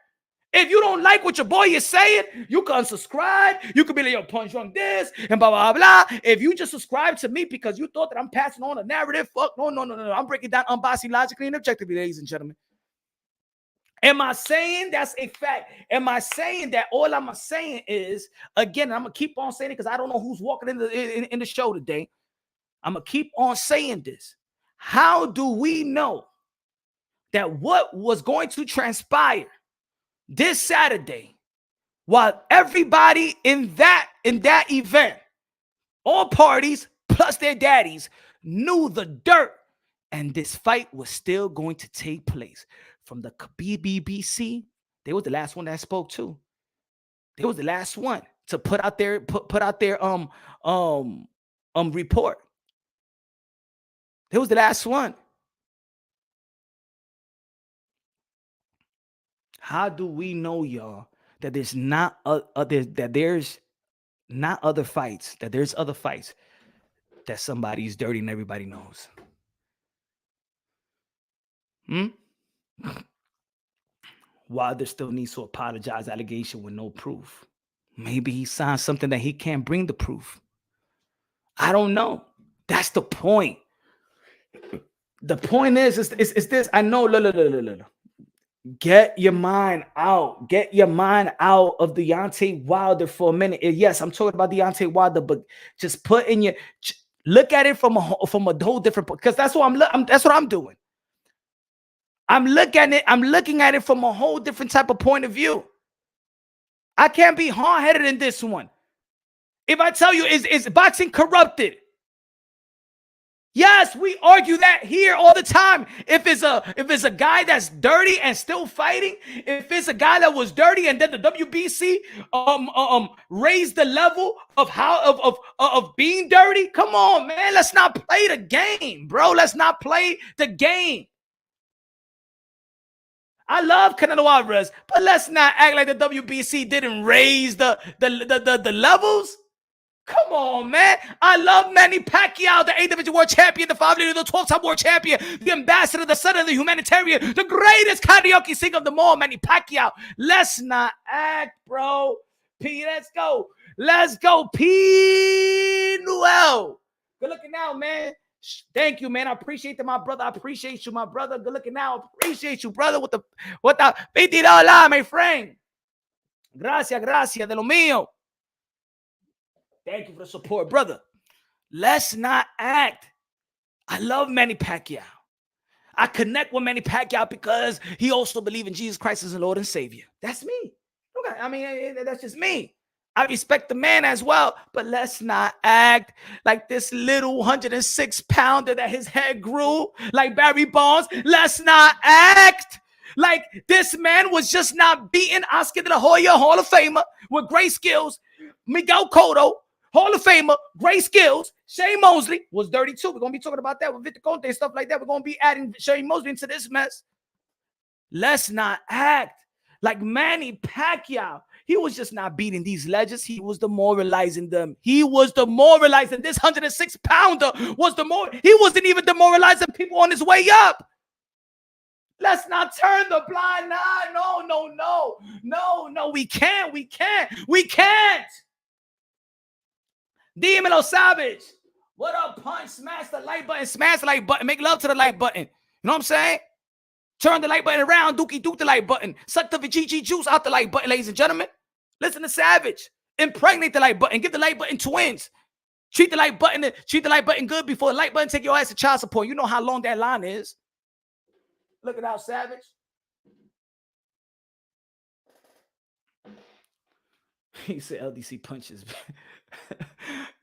If you don't like what your boy is saying, you can unsubscribe. You can be like, yo, Punch on this and blah, blah, blah. If you just subscribe to me because you thought that I'm passing on a narrative, fuck, no. I'm breaking down unbiased, logically, and objectively, ladies and gentlemen. Am I saying that's a fact? Am I saying that all I'm saying is, again, I'm going to keep on saying it because I don't know who's walking in the show today. I'm going to keep on saying this. How do we know that what was going to transpire this Saturday, while everybody in that event, all parties plus their daddies, knew the dirt, and this fight was still going to take place? From the BBBC, they was the last one that spoke too. They was the last one to put out their report. They was the last one. How do we know, y'all, that there's not there's other fights, that there's other fights that somebody's dirty and everybody knows? Wilder still needs to apologize, allegation with no proof. Maybe he signed something that he can't bring the proof. I don't know. That's the point. The point is this. I know. Look. Get your mind out. Get your mind out of Deontay Wilder for a minute. Yes, I'm talking about Deontay Wilder, but just put in your look at it from a whole different point, because that's what I'm doing. I'm looking at it from a whole different type of point of view. I can't be hard-headed in this one. If I tell you, is boxing corrupted? Yes, we argue that here all the time. If it's a guy that's dirty and still fighting, if it's a guy that was dirty and then the WBC raised the level of being dirty, come on, man, let's not play the game, bro. Let's not play the game. I love Canelo Alvarez, but let's not act like the WBC didn't raise the levels. Come on, man. I love Manny Pacquiao, the 8th Division World Champion, the 5-leader, the 12-time World Champion, the ambassador, the son of the humanitarian, the greatest karaoke singer of them all, Manny Pacquiao. Let's not act, bro. P, let's go. Let's go, P. Noel. Good looking out, man. Thank you, man. I appreciate that, my brother. I appreciate you, my brother. Good looking out. Appreciate you, brother. With the $50, my friend. Gracias de lo mío. Thank you for the support, brother. Let's not act. I love Manny Pacquiao. I connect with Manny Pacquiao because he also believes in Jesus Christ as the Lord and Savior. That's me. Okay, I mean, that's just me. I respect the man as well, but let's not act like this little 106-pounder that his head grew like Barry Bonds. Let's not act like this man was just not beating Oscar de la Hoya, Hall of Famer, with great skills. Miguel Cotto, Hall of Famer, great skills. Shane Mosley was dirty too. We're going to be talking about that with Victor Conte and stuff like that. We're going to be adding Shane Mosley into this mess. Let's not act like Manny Pacquiao. He was just not beating these legends. He was demoralizing them. He was demoralizing. This 106-pounder was he wasn't even demoralizing people on his way up. Let's not turn the blind eye. No. We can't. Dímelo, Savage. What up, Punch? Smash the like button. Make love to the like button. You know what I'm saying? Turn the like button around. Dookie Duke the like button. Suck the VGG juice out the like button, ladies and gentlemen. Listen to Savage. Impregnate the like button. Give the like button twins. Treat the like button good before the like button take your ass to child support. You know how long that line is. Look it out, Savage. He said LDC punches.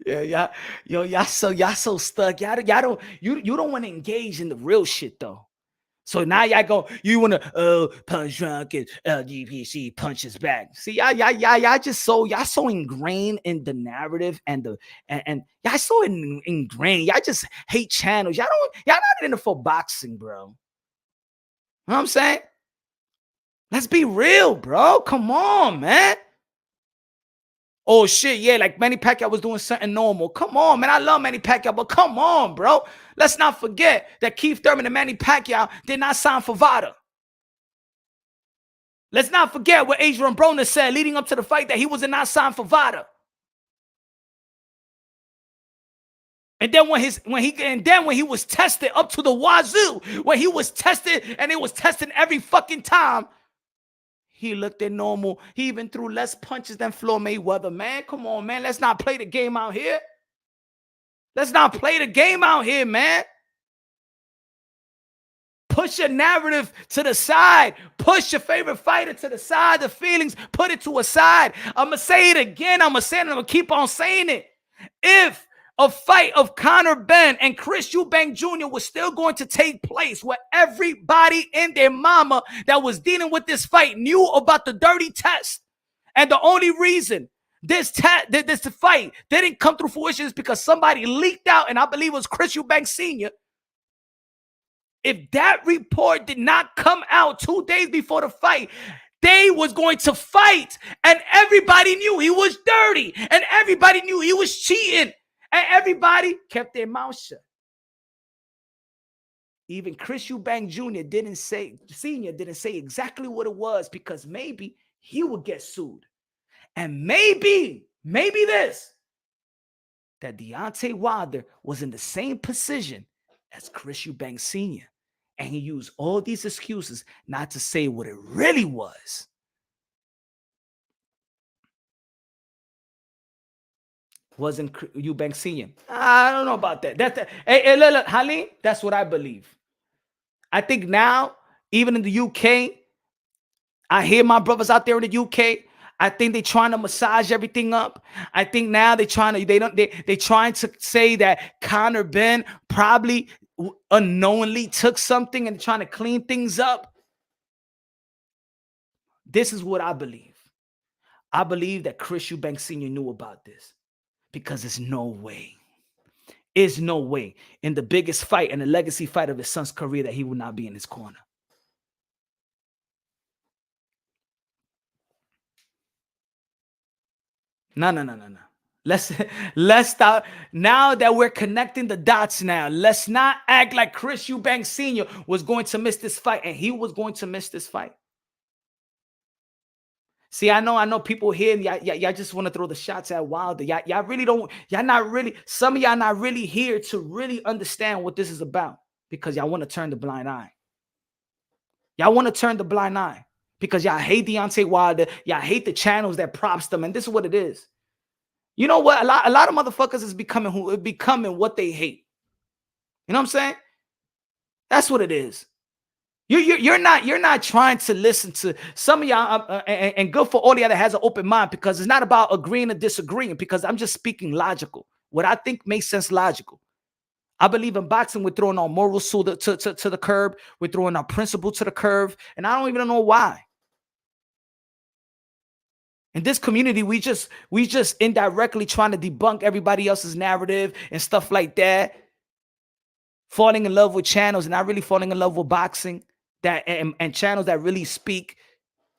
Yeah, y'all so stuck. Y'all don't want to engage in the real shit though. So now you want to punch drunk and LGPC punches back. See, y'all so ingrained in the narrative and y'all so ingrained. Y'all just hate channels. Y'all not in it for boxing, bro. You know what I'm saying? Let's be real, bro. Come on, man. Oh, shit, yeah, like Manny Pacquiao was doing something normal. Come on, man, I love Manny Pacquiao, but come on, bro. Let's not forget that Keith Thurman and Manny Pacquiao did not sign for VADA. Let's not forget what Adrian Broner said leading up to the fight, that he was not signed for VADA. And then when he was tested up to the wazoo, when he was tested and it was testing every fucking time, he looked at normal. He even threw less punches than Floyd Mayweather. Man, come on, man. Let's not play the game out here. Let's not play the game out here, man. Push your narrative to the side. Push your favorite fighter to the side. The feelings, put it to a side. I'm going to say it again. I'm going to say it and I'm going to keep on saying it. If a fight of Conor Benn and Chris Eubank Jr. was still going to take place, where everybody and their mama that was dealing with this fight knew about the dirty test, and the only reason this fight didn't come through fruition is because somebody leaked out, and I believe it was Chris Eubank Sr. If that report did not come out 2 days before the fight, they was going to fight, and everybody knew he was dirty, and everybody knew he was cheating, and everybody kept their mouth shut. Even Chris Eubank Jr. Senior didn't say exactly what it was, because maybe he would get sued. And maybe this, that Deontay Wilder was in the same position as Chris Eubank Sr. And he used all these excuses not to say what it really was. Wasn't Eubank Sr. I don't know about that. Hey, look, Halim, that's what I believe. I think now, even in the UK, I hear my brothers out there in the UK, I think they're trying to massage everything up. I think now they're trying to say that Conor Benn probably unknowingly took something and trying to clean things up. This is what I believe. I believe that Chris Eubank Sr. knew about this, because there's no way in the biggest fight and the legacy fight of his son's career that he would not be in his corner. No. Let's stop. Now that we're connecting the dots now, let's not act like Chris Eubank Sr. was going to miss this fight, and he was going to miss this fight. See, I know people here, y'all just want to throw the shots at Wilder. Y'all really don't, some of y'all not really here to really understand what this is about, because y'all want to turn the blind eye. Y'all want to turn the blind eye because y'all hate Deontay Wilder. Y'all hate the channels that props them, and this is what it is. You know what? A lot of motherfuckers is becoming what they hate. You know what I'm saying? That's what it is. You're not trying to listen to some of y'all, and good for all y'all that has an open mind, because it's not about agreeing or disagreeing, because I'm just speaking logical. What I think makes sense logical. I believe in boxing, we're throwing our morals to the curb. We're throwing our principle to the curb, and I don't even know why. In this community, we just indirectly trying to debunk everybody else's narrative and stuff like that. Falling in love with channels and not really falling in love with boxing, and channels that really speak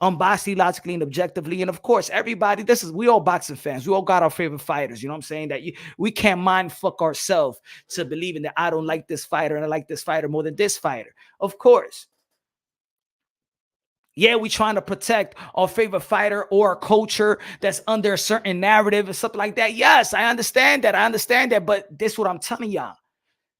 unbiasedly, logically, and objectively. And of course, everybody, we all boxing fans. We all got our favorite fighters. You know what I'm saying? That we can't mind fuck ourselves to believing that I don't like this fighter and I like this fighter more than this fighter. Of course. Yeah, we trying to protect our favorite fighter or a culture that's under a certain narrative or something like that. Yes, I understand that. But this is what I'm telling y'all.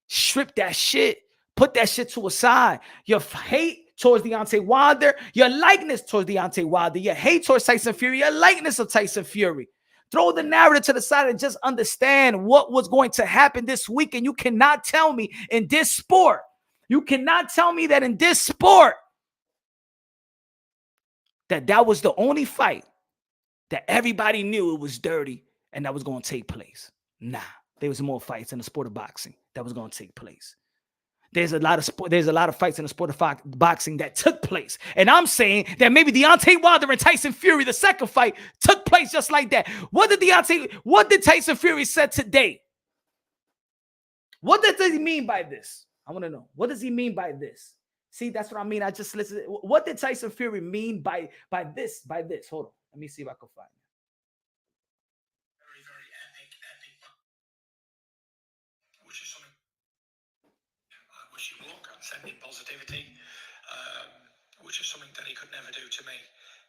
Strip that shit. Put that shit to a side. Your hate towards Deontay Wilder, your likeness towards Deontay Wilder, your hate towards Tyson Fury, your likeness of Tyson Fury. Throw the narrative to the side and just understand what was going to happen this week. And you cannot tell me in this sport, that was the only fight that everybody knew it was dirty and that was going to take place. Nah, there was more fights in the sport of boxing that was going to take place. There's a lot of fights in the sport of boxing that took place. And I'm saying that maybe Deontay Wilder and Tyson Fury, the second fight, took place just like that. What did Tyson Fury say today? What does he mean by this? I want to know. What does he mean by this? See, that's what I mean. I just listened. What did Tyson Fury mean by this? Hold on. Let me see if I can find it. Very, very epic. Which is something I wish you luck and sending positivity, which is something that he could never do to me.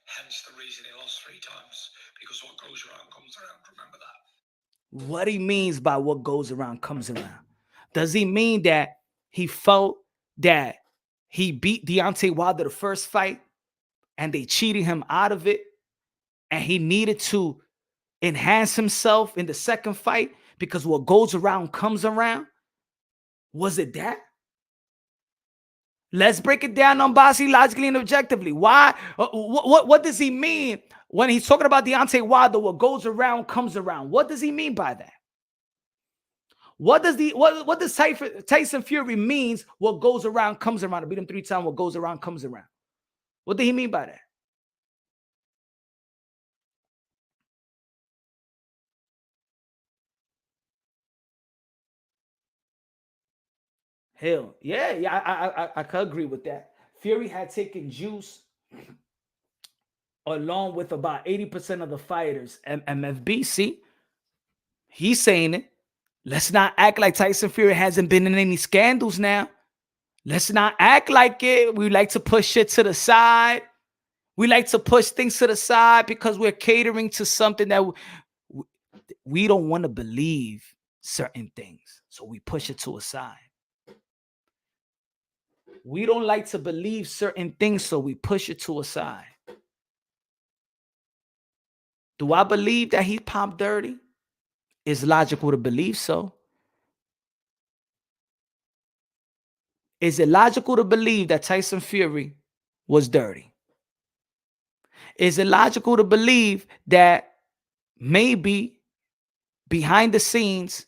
Hence the reason he lost 3 times, because what goes around comes around. Remember that. What he means by what goes around comes around. Does he mean that he felt that he beat Deontay Wilder the first fight and they cheated him out of it and he needed to enhance himself in the second fight because what goes around comes around? Was it that? Let's break it down unbiasedly, logically, and objectively. Why? What does he mean when he's talking about Deontay Wilder? What goes around comes around. What does he mean by that? What does Tyson Fury means? What goes around comes around. I beat him 3 times. What goes around comes around. What did he mean by that? Hell, yeah, I could agree with that. Fury had taken juice along with about 80% of the fighters. MFB, see, he's saying it. Let's not act like Tyson Fury hasn't been in any scandals now. Let's not act like it. We like to push shit to the side. We like to push things to the side because we're catering to something that we don't want to believe certain things. So we push it to a side. We don't like to believe certain things, so we push it to a side. Do I believe that he popped dirty? It's logical to believe so. Is it logical to believe that Tyson Fury was dirty? Is it logical to believe that maybe behind the scenes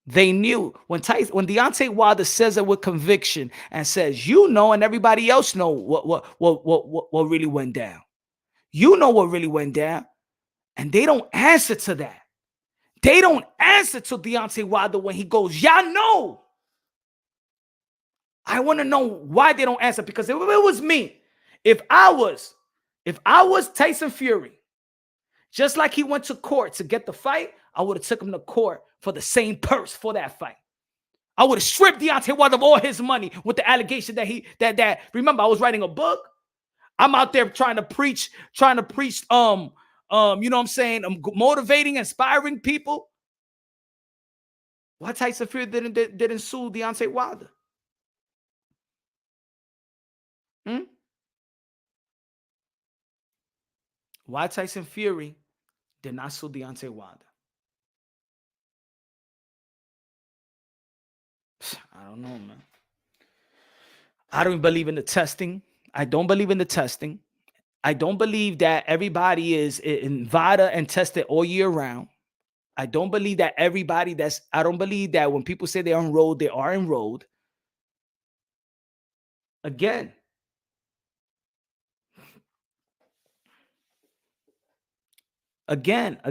they knew when Deontay Wilder says it with conviction and says, you know, and everybody else know what really went down. You know what really went down. And they don't answer to that. They don't answer to Deontay Wilder when he goes, y'all know. I want to know why they don't answer, because if it was me, if I was Tyson Fury, just like he went to court to get the fight, I would have took him to court for the same purse for that fight. I would have stripped Deontay Wilder of all his money with the allegation that remember, I was writing a book. I'm out there trying to preach, you know what I'm saying? I'm motivating, inspiring people. Why Tyson Fury didn't sue Deontay Wilder? Why Tyson Fury did not sue Deontay Wilder? I don't know, man. I don't believe in the testing. I don't believe in the testing. I don't believe that everybody is in VADA and tested all year round. I don't believe that I don't believe that when people say they're enrolled, they are enrolled. Again,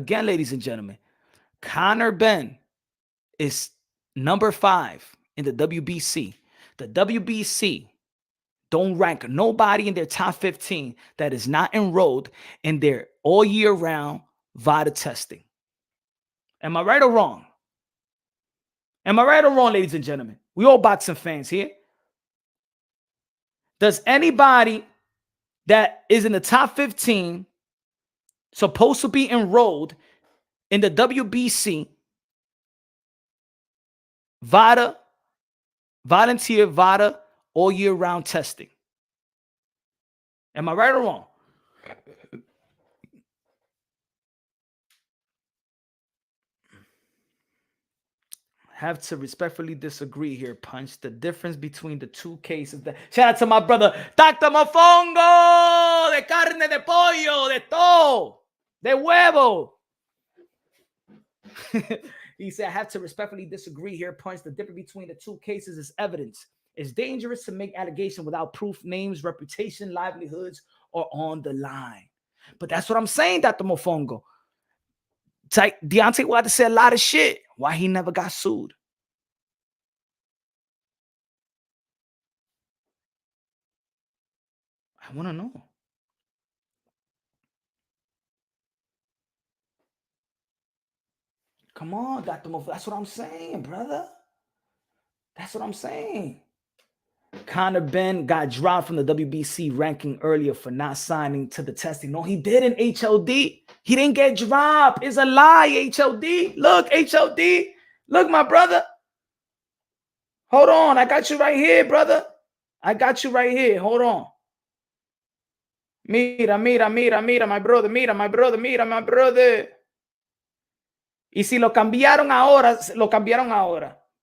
ladies and gentlemen, Conor Benn is number 5 in the WBC. The WBC don't rank nobody in their top 15 that is not enrolled in their all year round VADA testing. Am I right or wrong? Am I right or wrong, ladies and gentlemen? We all boxing fans here. Does anybody that is in the top 15 supposed to be enrolled in the WBC VADA, volunteer VADA all year round testing? Am I right or wrong? Have to respectfully disagree here, Punch. The difference between the two cases. Shout out to my brother, Dr. Mofongo, de carne, de pollo, de todo, de huevo. He said, I have to respectfully disagree here, Punch. The difference between the two cases is evidence. It's dangerous to make allegations without proof. Names, reputation, livelihoods are on the line. But that's what I'm saying, Dr. Mofongo. Deontay Wilder said a lot of shit. Why he never got sued? I want to know. Come on, Dr. Mofongo. That's what I'm saying, brother. That's what I'm saying. Conor Benn got dropped from the WBC ranking earlier for not signing to the testing. No, he didn't, HOD. He didn't get dropped. It's a lie, HOD. Look, HOD. Look, my brother. Hold on. I got you right here, brother. I got you right here. Hold on. Mira, my brother. Mira, my brother. Y si lo cambiaron ahora.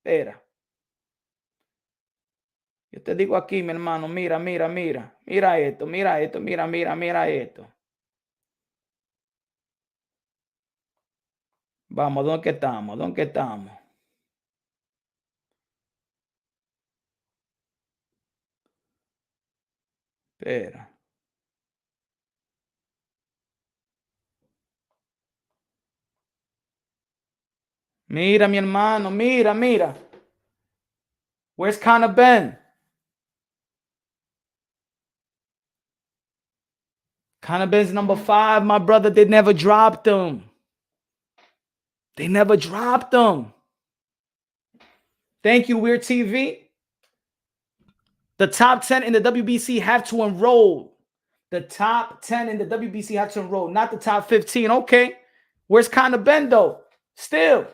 Espera. Yo te digo aquí, mi hermano, mira. Mira esto, mira esto. Vamos, ¿dónde estamos? Espera. Mira, mi hermano, mira. Where's Conor Benn? Conor Benn's number 5, my brother. They never dropped him. Thank you, Weird TV. The top 10 in the WBC have to enroll. Not the top 15. Okay. Where's Conor Benn, though? Still.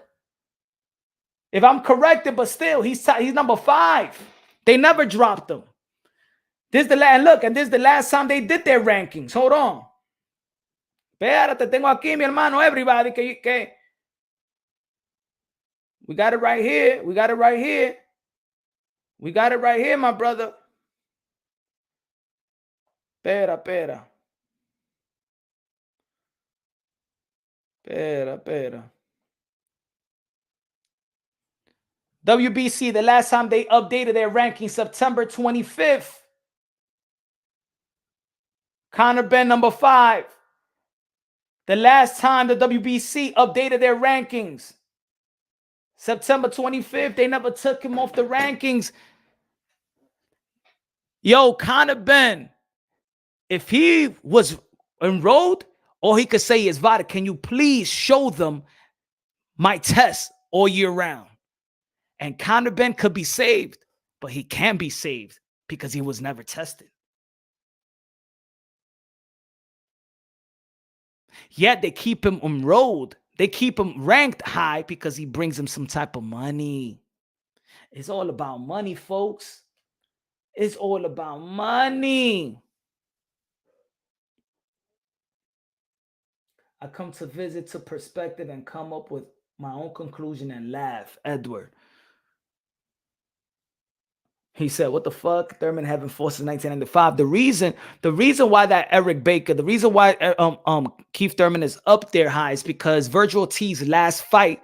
If I'm corrected, but still, he's number 5. They never dropped him. This is the last time they did their rankings. Hold on. Espérate, tengo aquí, mi hermano, everybody. Que we got it right here. My brother. Espera. WBC, the last time they updated their rankings, September 25th. Conor Benn, number 5. The last time the WBC updated their rankings, September 25th, they never took him off the rankings. Yo, Conor Benn, if he was enrolled, all he could say is, Vada, can you please show them my test all year round? And Conor Benn could be saved, but he can't be saved because he was never tested. Yet they keep him enrolled. They keep him ranked high because he brings them some type of money. It's all about money, folks. It's all about money. I come to visit, to perspective, and come up with my own conclusion and laugh. Edward. He said, what the fuck? Thurman having fought since 1995. The reason why that Eric Baker, the reason why Keith Thurman is up there high is because Virgil T's last fight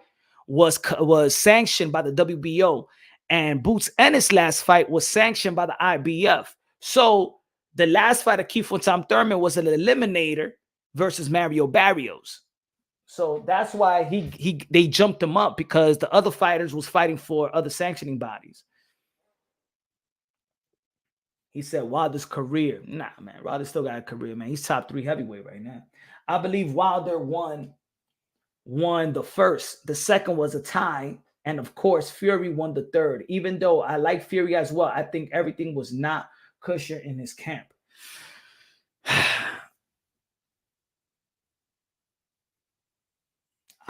was sanctioned by the WBO, and Boots Ennis' last fight was sanctioned by the IBF. So the last fight of Keith Thurman was an eliminator versus Mario Barrios. So that's why they jumped him up, because the other fighters was fighting for other sanctioning bodies. He said Wilder's career. Nah, man. Wilder still got a career, man. He's top 3 heavyweight right now. I believe Wilder won the first. The second was a tie. And, of course, Fury won the third. Even though I like Fury as well, I think everything was not kosher in his camp.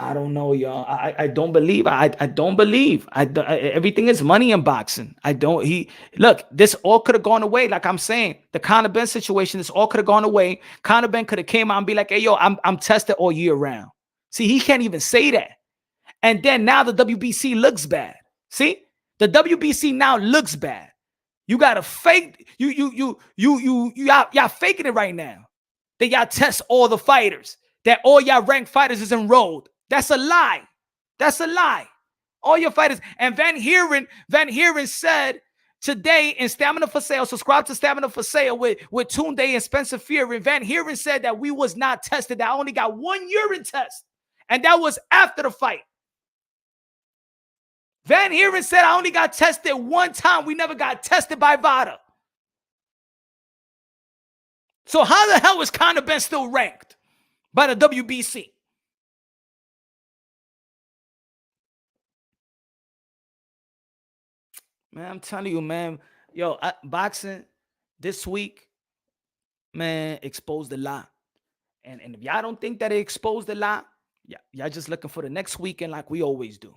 I don't know, y'all. I don't believe. I don't believe. Everything is money in boxing. Look, this all could have gone away. Like I'm saying, the Conor Benn situation, this all could have gone away. Conor Benn could have came out and be like, hey, yo, I'm tested all year round. See, he can't even say that. And then now the WBC looks bad. See, the WBC now looks bad. You got to fake. Y'all faking it right now. That y'all test all the fighters. That all y'all ranked fighters is enrolled. That's a lie. All your fighters. And Van Heeren said today in Stamina for Sale, subscribe to Stamina for Sale with Tunde and Spencer Fury. Van Heeren said that we was not tested. I only got 1 urine test. And that was after the fight. Van Heeren said I only got tested 1 time. We never got tested by VADA. So how the hell is Conor Benn still ranked by the WBC? Man, I'm telling you, man, Yo, boxing this week, man, exposed a lot. And if y'all don't think that it exposed a lot, yeah, y'all just looking for the next weekend like we always do.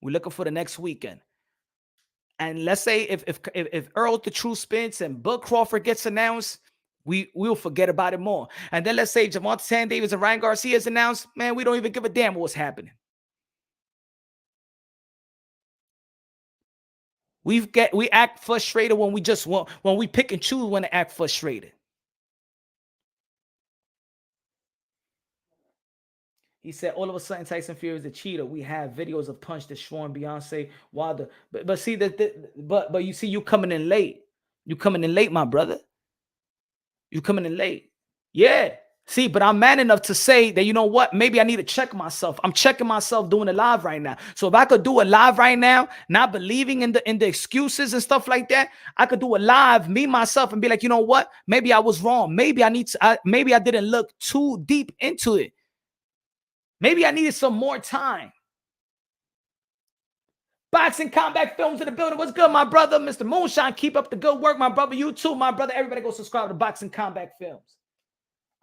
We're looking for the next weekend. And let's say if Earl the True Spence and Bud Crawford gets announced, we'll forget about it more. And then let's say Javante Davis and Ryan Garcia is announced, man, we don't even give a damn what's happening. We act frustrated when we pick and choose when to act frustrated. He said, all of a sudden, Tyson Fury is a cheater. We have videos of Punch destroying Beyonce Wilder. But see but you see, you coming in late. You coming in late, my brother. You coming in late. Yeah. See, but I'm man enough to say that, you know what? Maybe I need to check myself. I'm checking myself doing it live right now. So if I could do it live right now, not believing in the excuses and stuff like that, I could do it live, me, myself, and be like, you know what? Maybe I was wrong. Maybe maybe I didn't look too deep into it. Maybe I needed some more time. Boxing Combat Films in the building. What's good, my brother? Mr. Moonshine, keep up the good work, my brother. You too, my brother. Everybody go subscribe to Boxing Combat Films.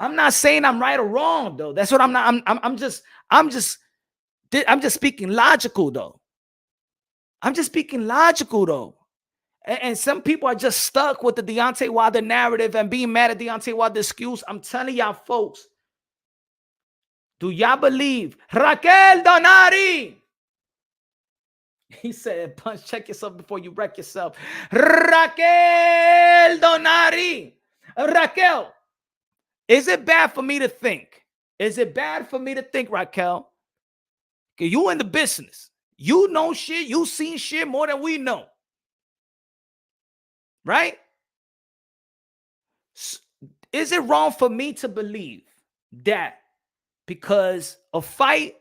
I'm not saying I'm right or wrong, though. That's what I'm not. I'm just speaking logical, though. I'm just speaking logical, though. And some people are just stuck with the Deontay Wilder narrative and being mad at Deontay Wilder's excuse. I'm telling y'all, folks. Do y'all believe Raquel Donati? He said, Punch, check yourself before you wreck yourself. Raquel Donati. Raquel, is it bad for me to think? Is it bad for me to think, Raquel? Okay, you in the business. You know shit. You seen shit more than we know. Right? Is it wrong for me to believe that because a fight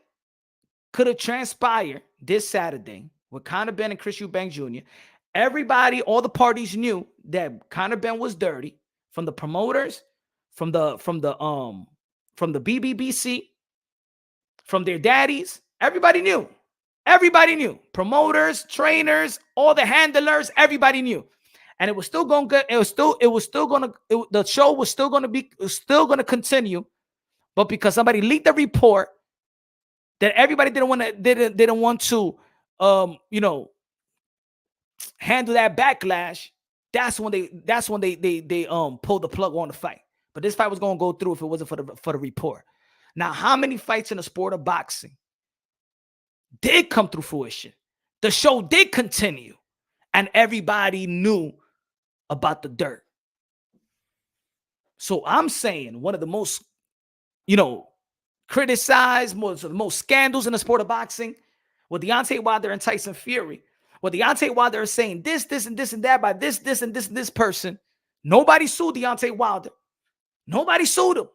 could have transpired this Saturday with Conor Benn and Chris Eubank Jr., everybody, all the parties knew that Conor Benn was dirty, from the promoters, from the BBBC, from their daddies. Everybody knew. Everybody knew. Promoters, trainers, all the handlers, everybody knew. And it was still going to the show was still going to continue. But because somebody leaked the report that everybody didn't want to handle that backlash, that's when they pulled the plug on the fight. But this fight was going to go through if it wasn't for the report. Now, how many fights in the sport of boxing did come through fruition? The show did continue, and everybody knew about the dirt. So I'm saying one of the most, criticized, most scandals in the sport of boxing with Deontay Wilder and Tyson Fury. Well, Deontay Wilder is saying this, and this, and that by this, and this person. Nobody sued Deontay Wilder. Nobody sued him.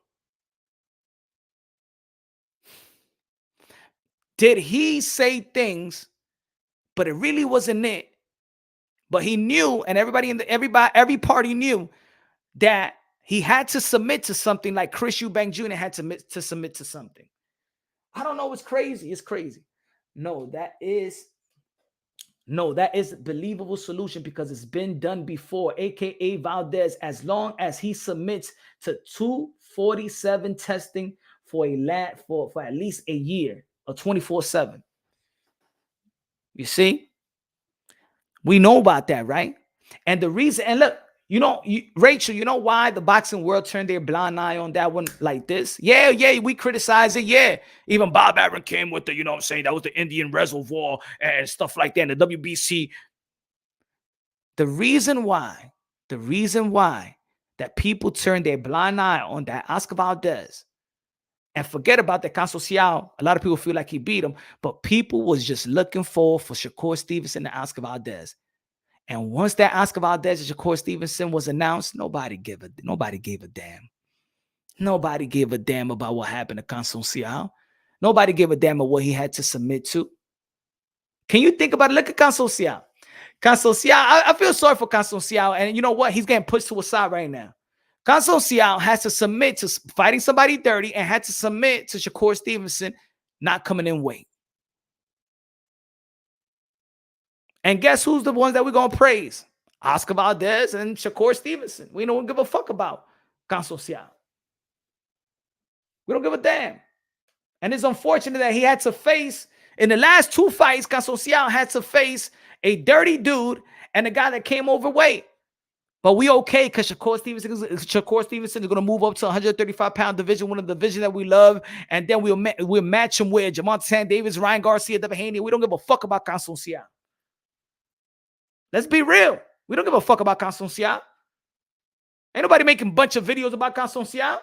Did he say things, but it really wasn't it? But he knew, and every party knew that he had to submit to something like Chris Eubank Jr. had to submit to something. I don't know. It's crazy. It's crazy. No, that is a believable solution because it's been done before, aka Valdez, as long as he submits to 247 testing for at least a year or 24/7. You see? We know about that, right? And the reason, and look, Rachel, you know why the boxing world turned their blind eye on that one like this? Yeah, we criticize it. Yeah, even Bob Arum came with the, that was the Indian reservoir and stuff like that. And the WBC. The reason why that people turned their blind eye on that Oscar Valdez and forget about the Kambosos, a lot of people feel like he beat him, but people was just looking for Shakur Stevenson and Oscar Valdez. And once that Oscar Valdez and Shakur Stevenson was announced, nobody gave a damn. Nobody gave a damn about what happened to Kambosos. Nobody gave a damn about what he had to submit to. Can you think about it? Look at Kambosos. I feel sorry for Kambosos, and you know what? He's getting pushed to a side right now. Kambosos has to submit to fighting somebody dirty and had to submit to Shakur Stevenson not coming in weight. And guess who's the ones that we're going to praise? Oscar Valdez and Shakur Stevenson. We don't give a fuck about Kambosos. We don't give a damn. And it's unfortunate that he had to face, in the last 2 fights, Kambosos had to face a dirty dude and a guy that came overweight. But we okay because Shakur Stevenson is going to move up to 135-pound division, one of the divisions that we love. And then we'll match him with Jamonte Davis, Ryan Garcia, Devin Haney. We don't give a fuck about Kambosos. Let's be real. We don't give a fuck about Kambosos. Ain't nobody making a bunch of videos about Kambosos. Ain't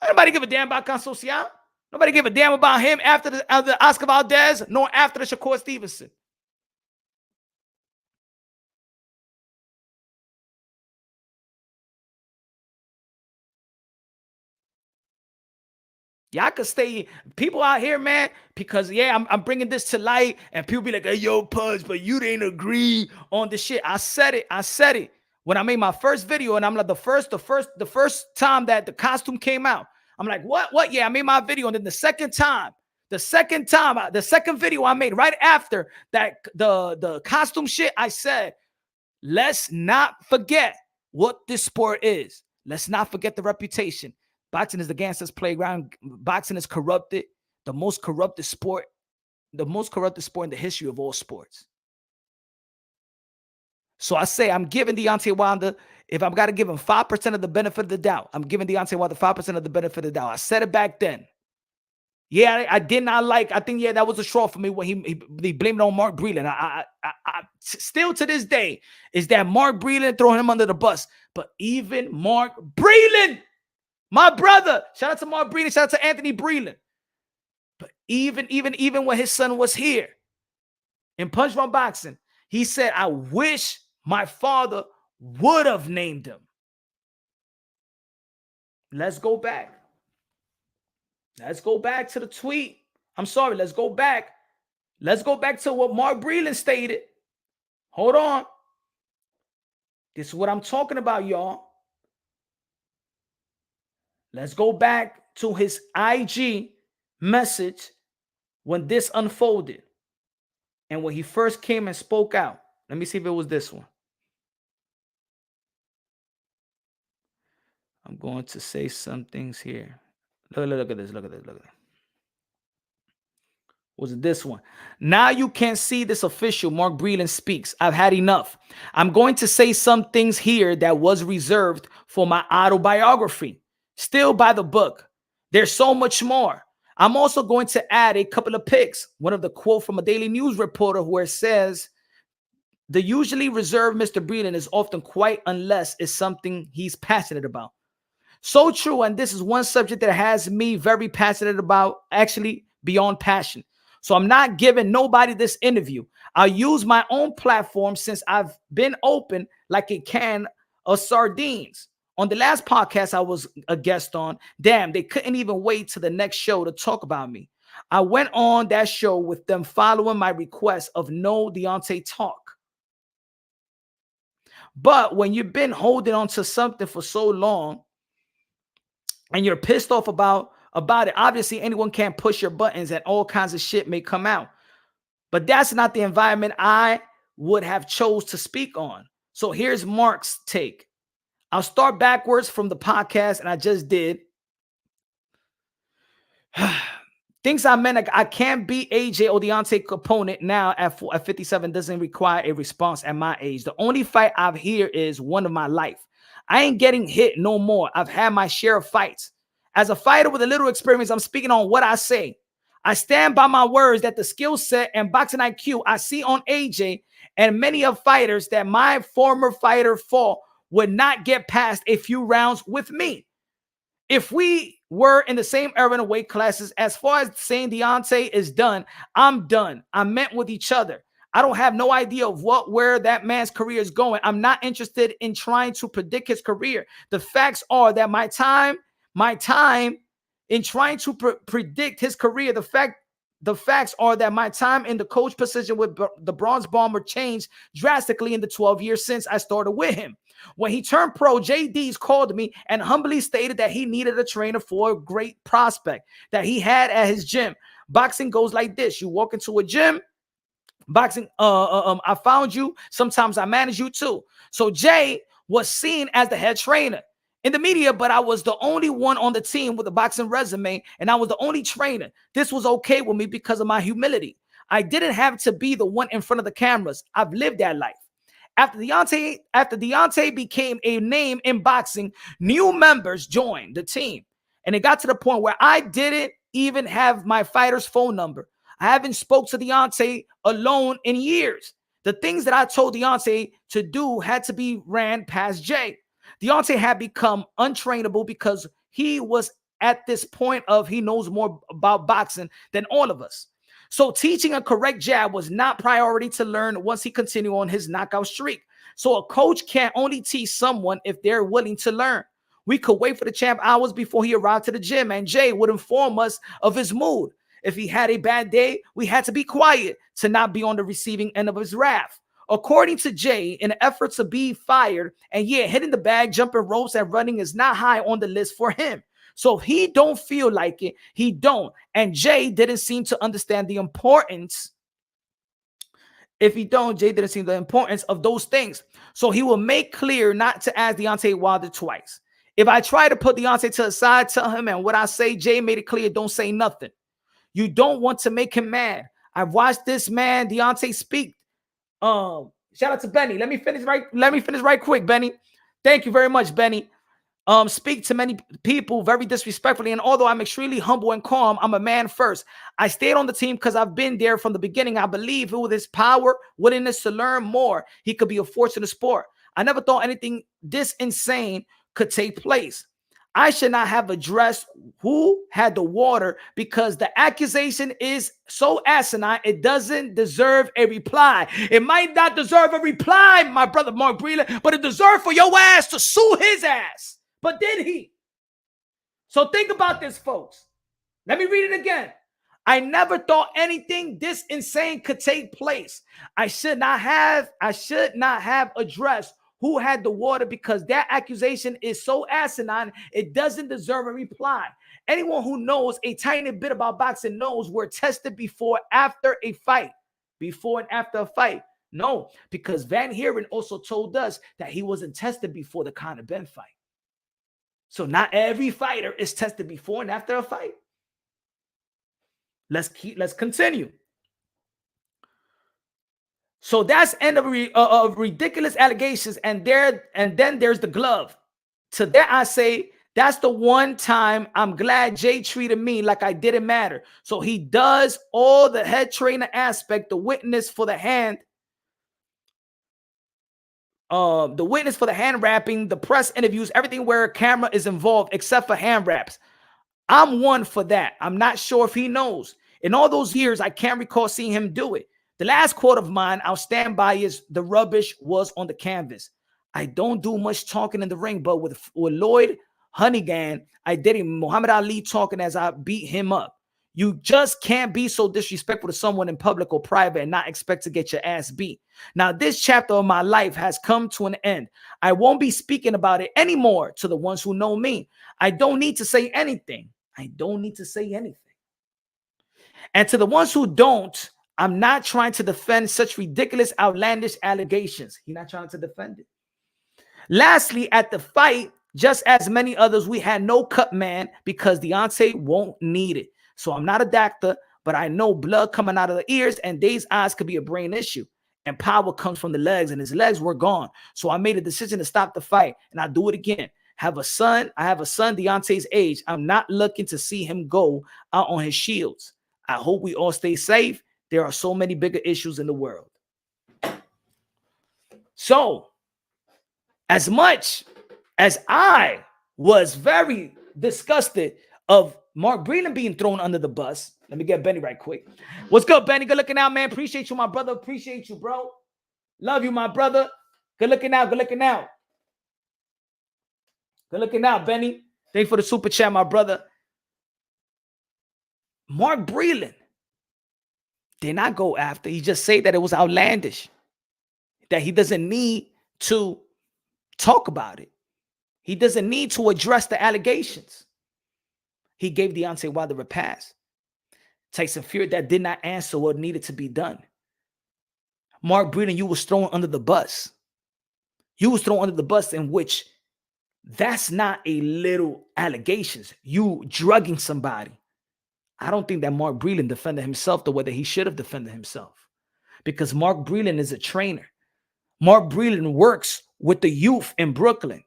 nobody give a damn about Kambosos. Nobody give a damn about him after the Oscar Valdez, nor after the Shakur Stevenson. Y'all could stay, people out here, man, because, yeah, I'm bringing this to light, and people be like, hey, yo, Punch, but you didn't agree on the shit. I said it. When I made my first video, and I'm like, the first time that the costume came out, I'm like, what? Yeah, I made my video. And then the second video I made right after that, the costume shit, I said, let's not forget what this sport is. Let's not forget the reputation. Boxing is the gangster's playground. Boxing is corrupted. The most corrupted sport in the history of all sports. So I say I'm giving Deontay Wilder, if I've got to give him 5% of the benefit of the doubt, I'm giving Deontay Wilder 5% of the benefit of the doubt. I said it back then. Yeah, I did not like. I think, yeah, that was a straw for me when he blamed it on Mark Breeland. I still to this day is that Mark Breeland throwing him under the bus. But even Mark Breeland, my brother, shout out to Mark Breeland, shout out to Anthony Breeland. But even when his son was here in Punch One Boxing, he said, I wish my father would have named him. Let's go back. Let's go back to the tweet. I'm sorry, let's go back. Let's go back to what Mark Breeland stated. Hold on. This is what I'm talking about, y'all. Let's go back to his IG message when this unfolded and when he first came and spoke out. Let me see if it was this one. I'm going to say some things here. Look at this. Was it this one? Now you can't see this official. Mark Breeland speaks. I've had enough. I'm going to say some things here that was reserved for my autobiography. Still by the book. There's so much more. I'm also going to add a couple of pics. One of the quote from a Daily News reporter where it says, the usually reserved Mr. Breeland is often quite unless it's something he's passionate about. So true, and this is one subject that has me very passionate about, actually beyond passion. So I'm not giving nobody this interview. I'll use my own platform since I've been open like a can of sardines. On the last podcast I was a guest on, damn, they couldn't even wait to the next show to talk about me. I went on that show with them following my request of no Deontay talk. But when you've been holding on to something for so long, and you're pissed off about it, obviously anyone can push your buttons and all kinds of shit may come out. But that's not the environment I would have chose to speak on. So here's Mark's take. I'll start backwards from the podcast, and I just did. Things I meant, I can't beat AJ or Deontay opponent now at 57 doesn't require a response at my age. The only fight I've here is one of my life. I ain't getting hit no more. I've had my share of fights. As a fighter with a little experience, I'm speaking on what I say. I stand by my words that the skill set and boxing IQ I see on AJ and many of fighters that my former fighter fought would not get past a few rounds with me. If we were in the same era and weight classes, as far as saying Deontay is done, I'm done. I meant with each other. I don't have no idea of where that man's career is going. I'm not interested in trying to predict his career. The facts are that my time in trying to predict his career, the facts are that my time in the coach position with the Bronze Bomber changed drastically in the 12 years since I started with him. When he turned pro, JD's called me and humbly stated that he needed a trainer for a great prospect that he had at his gym. Boxing goes like this. You walk into a gym, Boxing, I found you. Sometimes I manage you too. So Jay was seen as the head trainer in the media, but I was the only one on the team with a boxing resume, and I was the only trainer. This was okay with me because of my humility. I didn't have to be the one in front of the cameras. I've lived that life. After Deontay became a name in boxing, new members joined the team. And it got to the point where I didn't even have my fighter's phone number. I haven't spoke to Deontay alone in years. The things that I told Deontay to do had to be ran past Jay. Deontay had become untrainable because he was at this point of he knows more about boxing than all of us. So teaching a correct jab was not priority to learn once he continued on his knockout streak. So a coach can't only teach someone if they're willing to learn. We could wait for the champ hours before he arrived to the gym, and Jay would inform us of his mood. If he had a bad day, we had to be quiet to not be on the receiving end of his wrath. According to Jay, in an effort to be fired, and yeah, hitting the bag, jumping ropes, and running is not high on the list for him. So if he don't feel like it, he don't. And Jay didn't seem to understand the importance. If he don't, Jay didn't see the importance of those things. So he will make clear not to ask Deontay Wilder twice. If I try to put Deontay to the side, tell him, and what I say, Jay made it clear, don't say nothing. You don't want to make him mad. I've watched this man, Deontay, speak. Shout out to Benny. Let me finish right quick, Benny. Thank you very much, Benny. Speak to many people very disrespectfully. And although I'm extremely humble and calm, I'm a man first. I stayed on the team because I've been there from the beginning. I believe with his power, willingness to learn more, he could be a force in the sport. I never thought anything this insane could take place. I should not have addressed who had the water because the accusation is so asinine, it doesn't deserve a reply. It might not deserve a reply, my brother Mark Breeland, but it deserved for your ass to sue his ass. But did he? So think about this, folks. Let me read it again. I never thought anything this insane could take place. I should not have addressed who had the water because that accusation is so asinine, it doesn't deserve a reply. Anyone who knows a tiny bit about boxing knows we're tested before, after a fight. Before and after a fight. No, because Van Heeren also told us that he wasn't tested before the Conor Benn fight. So not every fighter is tested before and after a fight. Let's continue. So that's end of ridiculous allegations, and then there's the glove. To that I say, that's the one time I'm glad Jay treated me like I didn't matter. So he does all the head trainer aspect, the witness for the hand wrapping, the press interviews, everything where a camera is involved except for hand wraps. I'm one for that. I'm not sure if he knows. In all those years, I can't recall seeing him do it. The last quote of mine I'll stand by is, the rubbish was on the canvas. I don't do much talking in the ring, but with Lloyd Honeyghan, I did him Muhammad Ali talking as I beat him up. You just can't be so disrespectful to someone in public or private and not expect to get your ass beat. Now, this chapter of my life has come to an end. I won't be speaking about it anymore to the ones who know me. I don't need to say anything. I don't need to say anything. And to the ones who don't, I'm not trying to defend such ridiculous, outlandish allegations. He's not trying to defend it. Lastly, at the fight, just as many others, we had no cut man because Deontay won't need it. So I'm not a doctor, but I know blood coming out of the ears and Dave's eyes could be a brain issue. And power comes from the legs, and his legs were gone. So I made a decision to stop the fight, and I'll do it again. I have a son Deontay's age. I'm not looking to see him go out on his shields. I hope we all stay safe. There are so many bigger issues in the world. So, as much as I was very disgusted of Mark Breeland being thrown under the bus, let me get Benny right quick. What's good, Benny? Good looking out, man. Appreciate you, my brother. Appreciate you, bro. Love you, my brother. Good looking out. Good looking out. Good looking out, Benny. Thank you for the super chat, my brother. Mark Breeland did not go after. He just said that it was outlandish, that he doesn't need to talk about it. He doesn't need to address the allegations. He gave Deontay Wilder a pass. Tyson Fury that did not answer what needed to be done. Mark Breeland, you was thrown under the bus. You was thrown under the bus, in which that's not a little allegations. You drugging somebody. I don't think that Mark Breeland defended himself the way that he should have defended himself, because Mark Breeland is a trainer. Mark Breeland works with the youth in Brooklyn.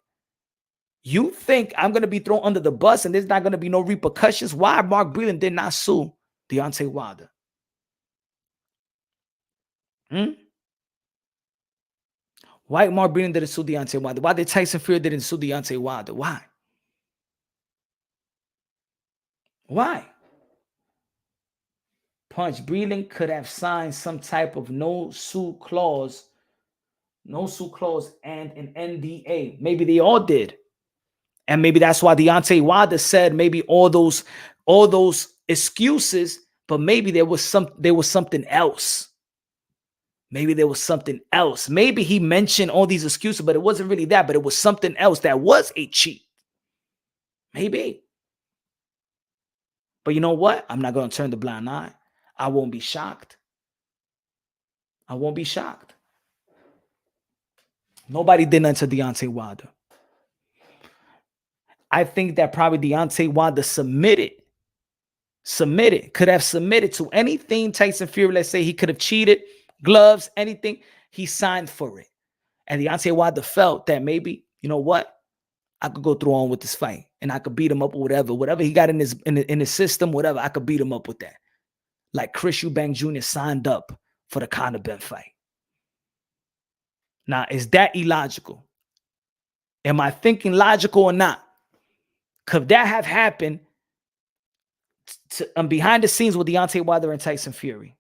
You think I'm going to be thrown under the bus and there's not going to be no repercussions? Why Mark Breeland did not sue Deontay Wilder? Why Mark Breeland didn't sue Deontay Wilder? Why did Tyson Fury didn't sue Deontay Wilder? Why? Why? Punch, Breeland could have signed some type of no sue clause and an NDA. Maybe they all did. And maybe that's why Deontay Wilder said maybe all those excuses, but maybe there was something else. Maybe there was something else. Maybe he mentioned all these excuses, but it wasn't really that, but it was something else that was a cheat. Maybe. But you know what? I'm not going to turn the blind eye. I won't be shocked. I won't be shocked. Nobody did nothing to Deontay Wilder. I think that probably Deontay Wilder could have submitted to anything Tyson Fury, let's say he could have cheated, gloves, anything. He signed for it. And Deontay Wilder felt that maybe, you know what? I could go through on with this fight and I could beat him up or whatever he got in his system, whatever, I could beat him up with that. Like Chris Eubank Jr. signed up for the Conor Benn fight. Now, is that illogical? Am I thinking logical or not? Could that have happened behind the scenes with Deontay Wilder and Tyson Fury?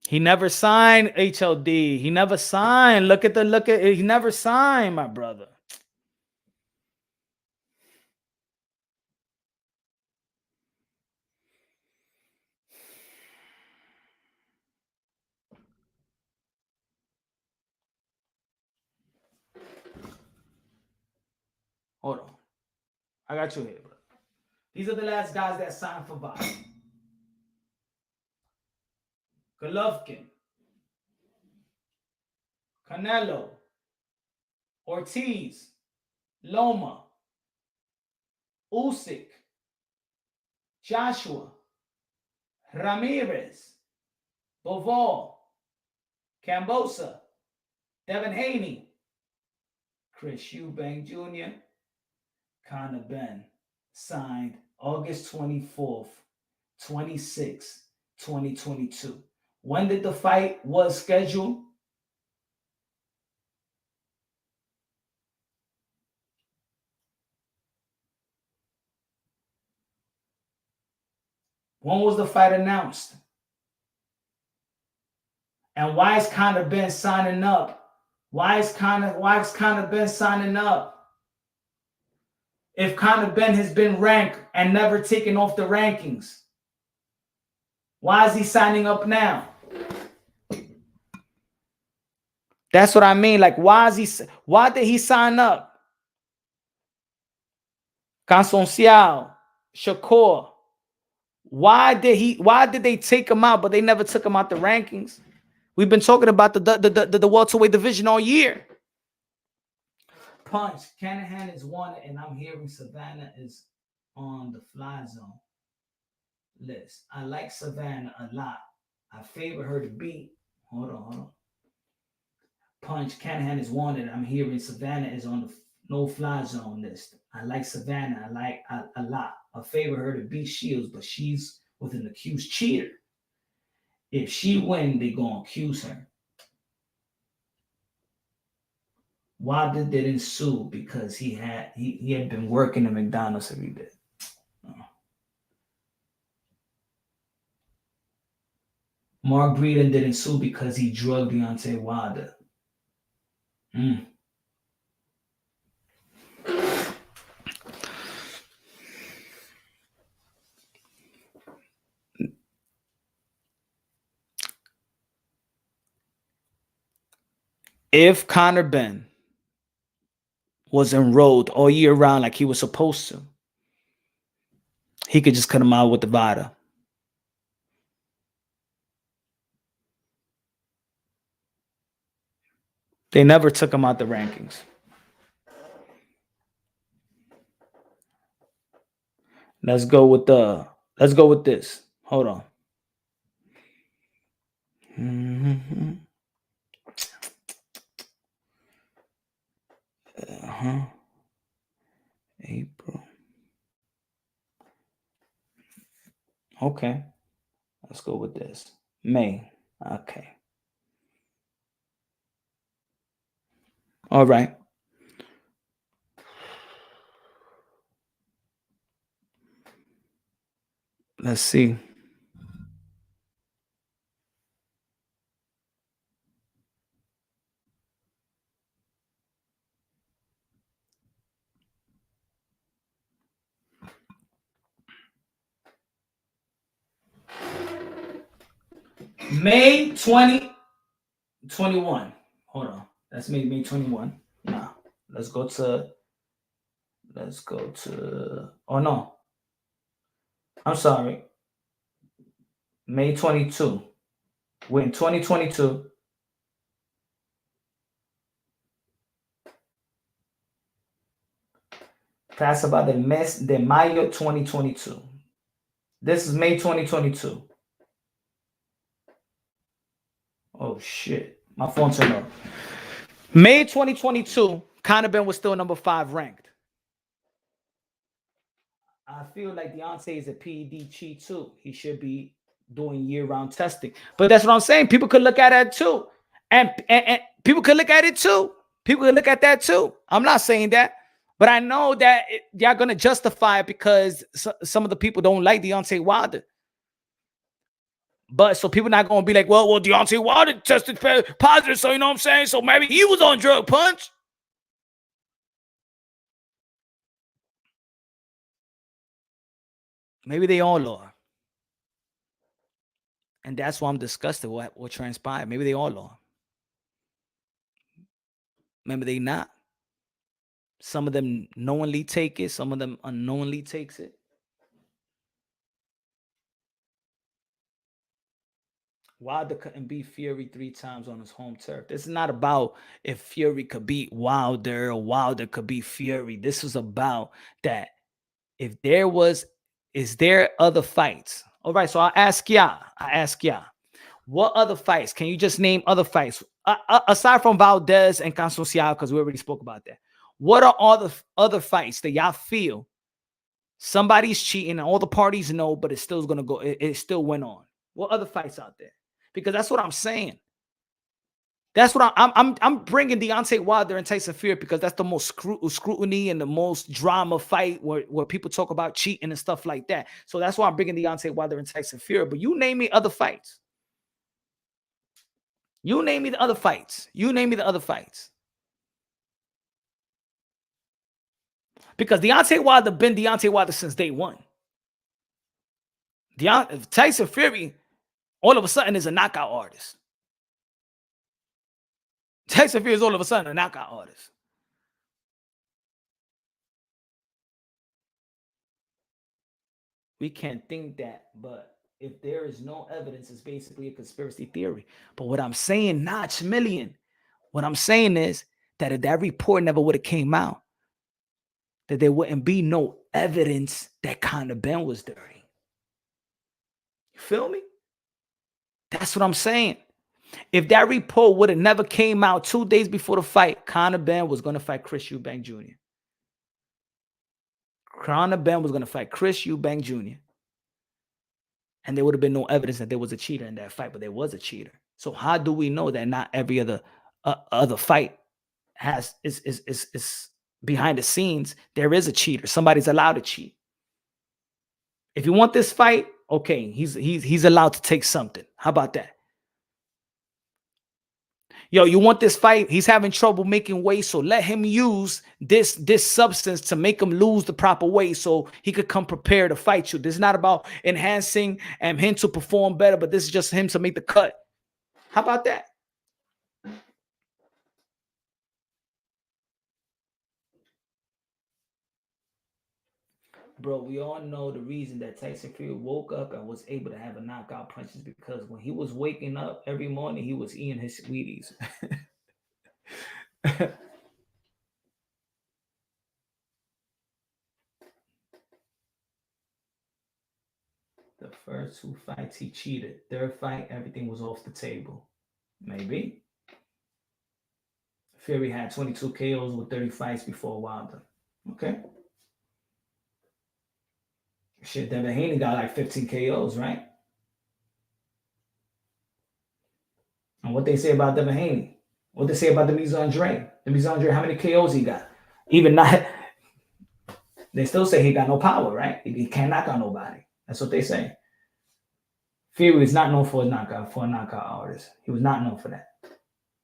He never signed HLD. He never signed. Look at he never signed, my brother. Hold on. I got you here, bro. These are the last guys that signed for boxing. Golovkin, Canelo, Ortiz, Loma, Usyk, Joshua, Ramirez, Bivol, Kambosos, Devin Haney, Chris Eubank Jr., Conor Benn, signed August 24th, 26, 2022. When did the fight was scheduled? When was the fight announced? And why is Conor Benn signing up? Why is Conor Benn signing up? If Conor Benn has been ranked and never taken off the rankings, why is he signing up now? That's what I mean. Like, why did he sign up? Consunciao, Shakur. Why did they take him out, but they never took him out the rankings? We've been talking about the welterweight division all year. Punch, Canahan is one, and I'm hearing Savannah is on the fly zone list. I like Savannah a lot. I favor her to beat. Hold on. Punch, Canahan is one, and I'm hearing Savannah is on the no-fly zone list. I like Savannah. I like a lot. I favor her to beat Shields, but she's with an accused cheater. If she win, they gonna accuse her. Wilder didn't sue because he had been working at McDonald's every day. Mark Breeland didn't sue because he drugged Deontay Wilder. If Conor Benn was enrolled all year round like he was supposed to, he could just cut him out with the VADA. They never took him out the rankings. Let's go with this. Hold on. April. Okay. Let's go with this. May. Okay. All right. Let's see. May 2021. Hold on. That's May 21. Nah. Let's go to. Oh no. I'm sorry. May 22. We're in 2022. Pasa about the mes de mayo 2022. This is May 2022. Oh shit. My phone turned off. May 2022, Conor Benn was still number 5 ranked. I feel like Deontay is a PED cheat too. He should be doing year-round testing. But that's what I'm saying. People could look at it too. And people could look at it too. People could look at that too. I'm not saying that. But I know that y'all going to justify it because some of the people don't like Deontay Wilder. But so people not going to be like, well, Deontay Wilder tested positive, so you know what I'm saying? So maybe he was on drug punch. Maybe they all are. And that's why I'm disgusted what transpired. Maybe they all are. Maybe they not. Some of them knowingly take it. Some of them unknowingly takes it. Wilder couldn't beat Fury 3 times on his home turf. This is not about if Fury could beat Wilder or Wilder could beat Fury. This is about that if there was, is there other fights? All right, so I ask y'all, what other fights? Can you just name other fights? Aside from Valdez and Kambosos, because we already spoke about that. What are all the other fights that y'all feel somebody's cheating and all the parties know, but it's still going to go, it still went on? What other fights out there? Because that's what I'm saying. That's what I'm bringing Deontay Wilder and Tyson Fury because that's the most scrutiny and the most drama fight where people talk about cheating and stuff like that. So that's why I'm bringing Deontay Wilder and Tyson Fury. But you name me other fights. You name me the other fights. You name me the other fights. Because Deontay Wilder been Deontay Wilder since day one. Tyson Fury, all of a sudden, is a knockout artist. Tyson Fury is all of a sudden a knockout artist. We can't think that, but if there is no evidence, it's basically a conspiracy theory. But what I'm saying, Notch Million, what I'm saying is that if that report never would have came out, that there wouldn't be no evidence that Conor Benn was dirty. You feel me? That's what I'm saying. If that report would have never came out 2 days before the fight, Conor Benn was going to fight Chris Eubank Jr. Conor Benn was going to fight Chris Eubank Jr. And there would have been no evidence that there was a cheater in that fight, but there was a cheater. So how do we know that not every other fight is behind the scenes? There is a cheater. Somebody's allowed to cheat. If you want this fight, okay, he's allowed to take something. How about that? Yo, you want this fight? He's having trouble making weight, so let him use this substance to make him lose the proper weight so he could come prepared to fight you. This is not about enhancing and him to perform better, but this is just him to make the cut. How about that? Bro, we all know the reason that Tyson Fury woke up and was able to have a knockout punch is because when he was waking up every morning, he was eating his Wheaties. The first 2 fights, he cheated. Third fight, everything was off the table. Maybe. Fury had 22 KOs with 30 fights before Wilder. Okay. Shit, Devin Haney got like 15 KOs, right? And what they say about Devin Haney? What they say about Demis Andre? Demis Andre, how many KOs he got? Even not, they still say he got no power, right? He can't knock out nobody. That's what they say. Fury is not known for a knockout artist. He was not known for that.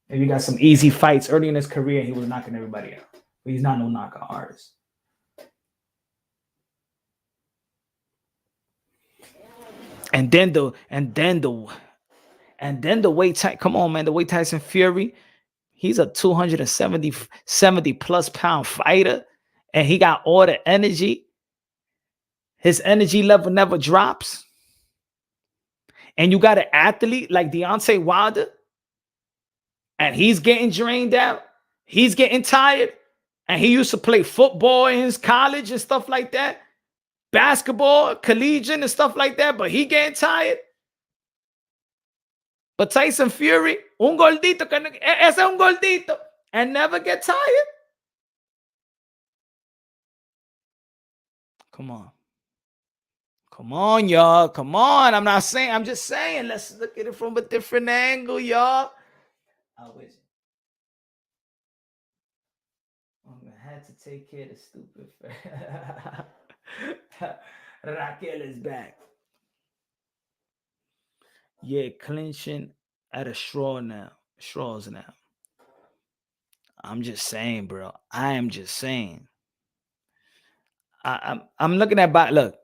Maybe he got some easy fights early in his career. He was knocking everybody out, but he's not no knockout artist. And then the weight type. Come on, man. The weight Tyson Fury. He's a 70 plus pound fighter, and he got all the energy. His energy level never drops. And you got an athlete like Deontay Wilder, and he's getting drained out. He's getting tired. And he used to play football in his college and stuff like that. Basketball, collegiate and stuff like that. But he getting tired. But Tyson Fury, un gordito, ese un gordito, and never get tired. Come on. Come on, y'all. Come on. I'm just saying, let's look at it from a different angle, y'all. I wish. I had to take care of the stupid. Raquel is back. Yeah, clinching at a straws now. I'm just saying, bro. I am just saying. I'm looking at look.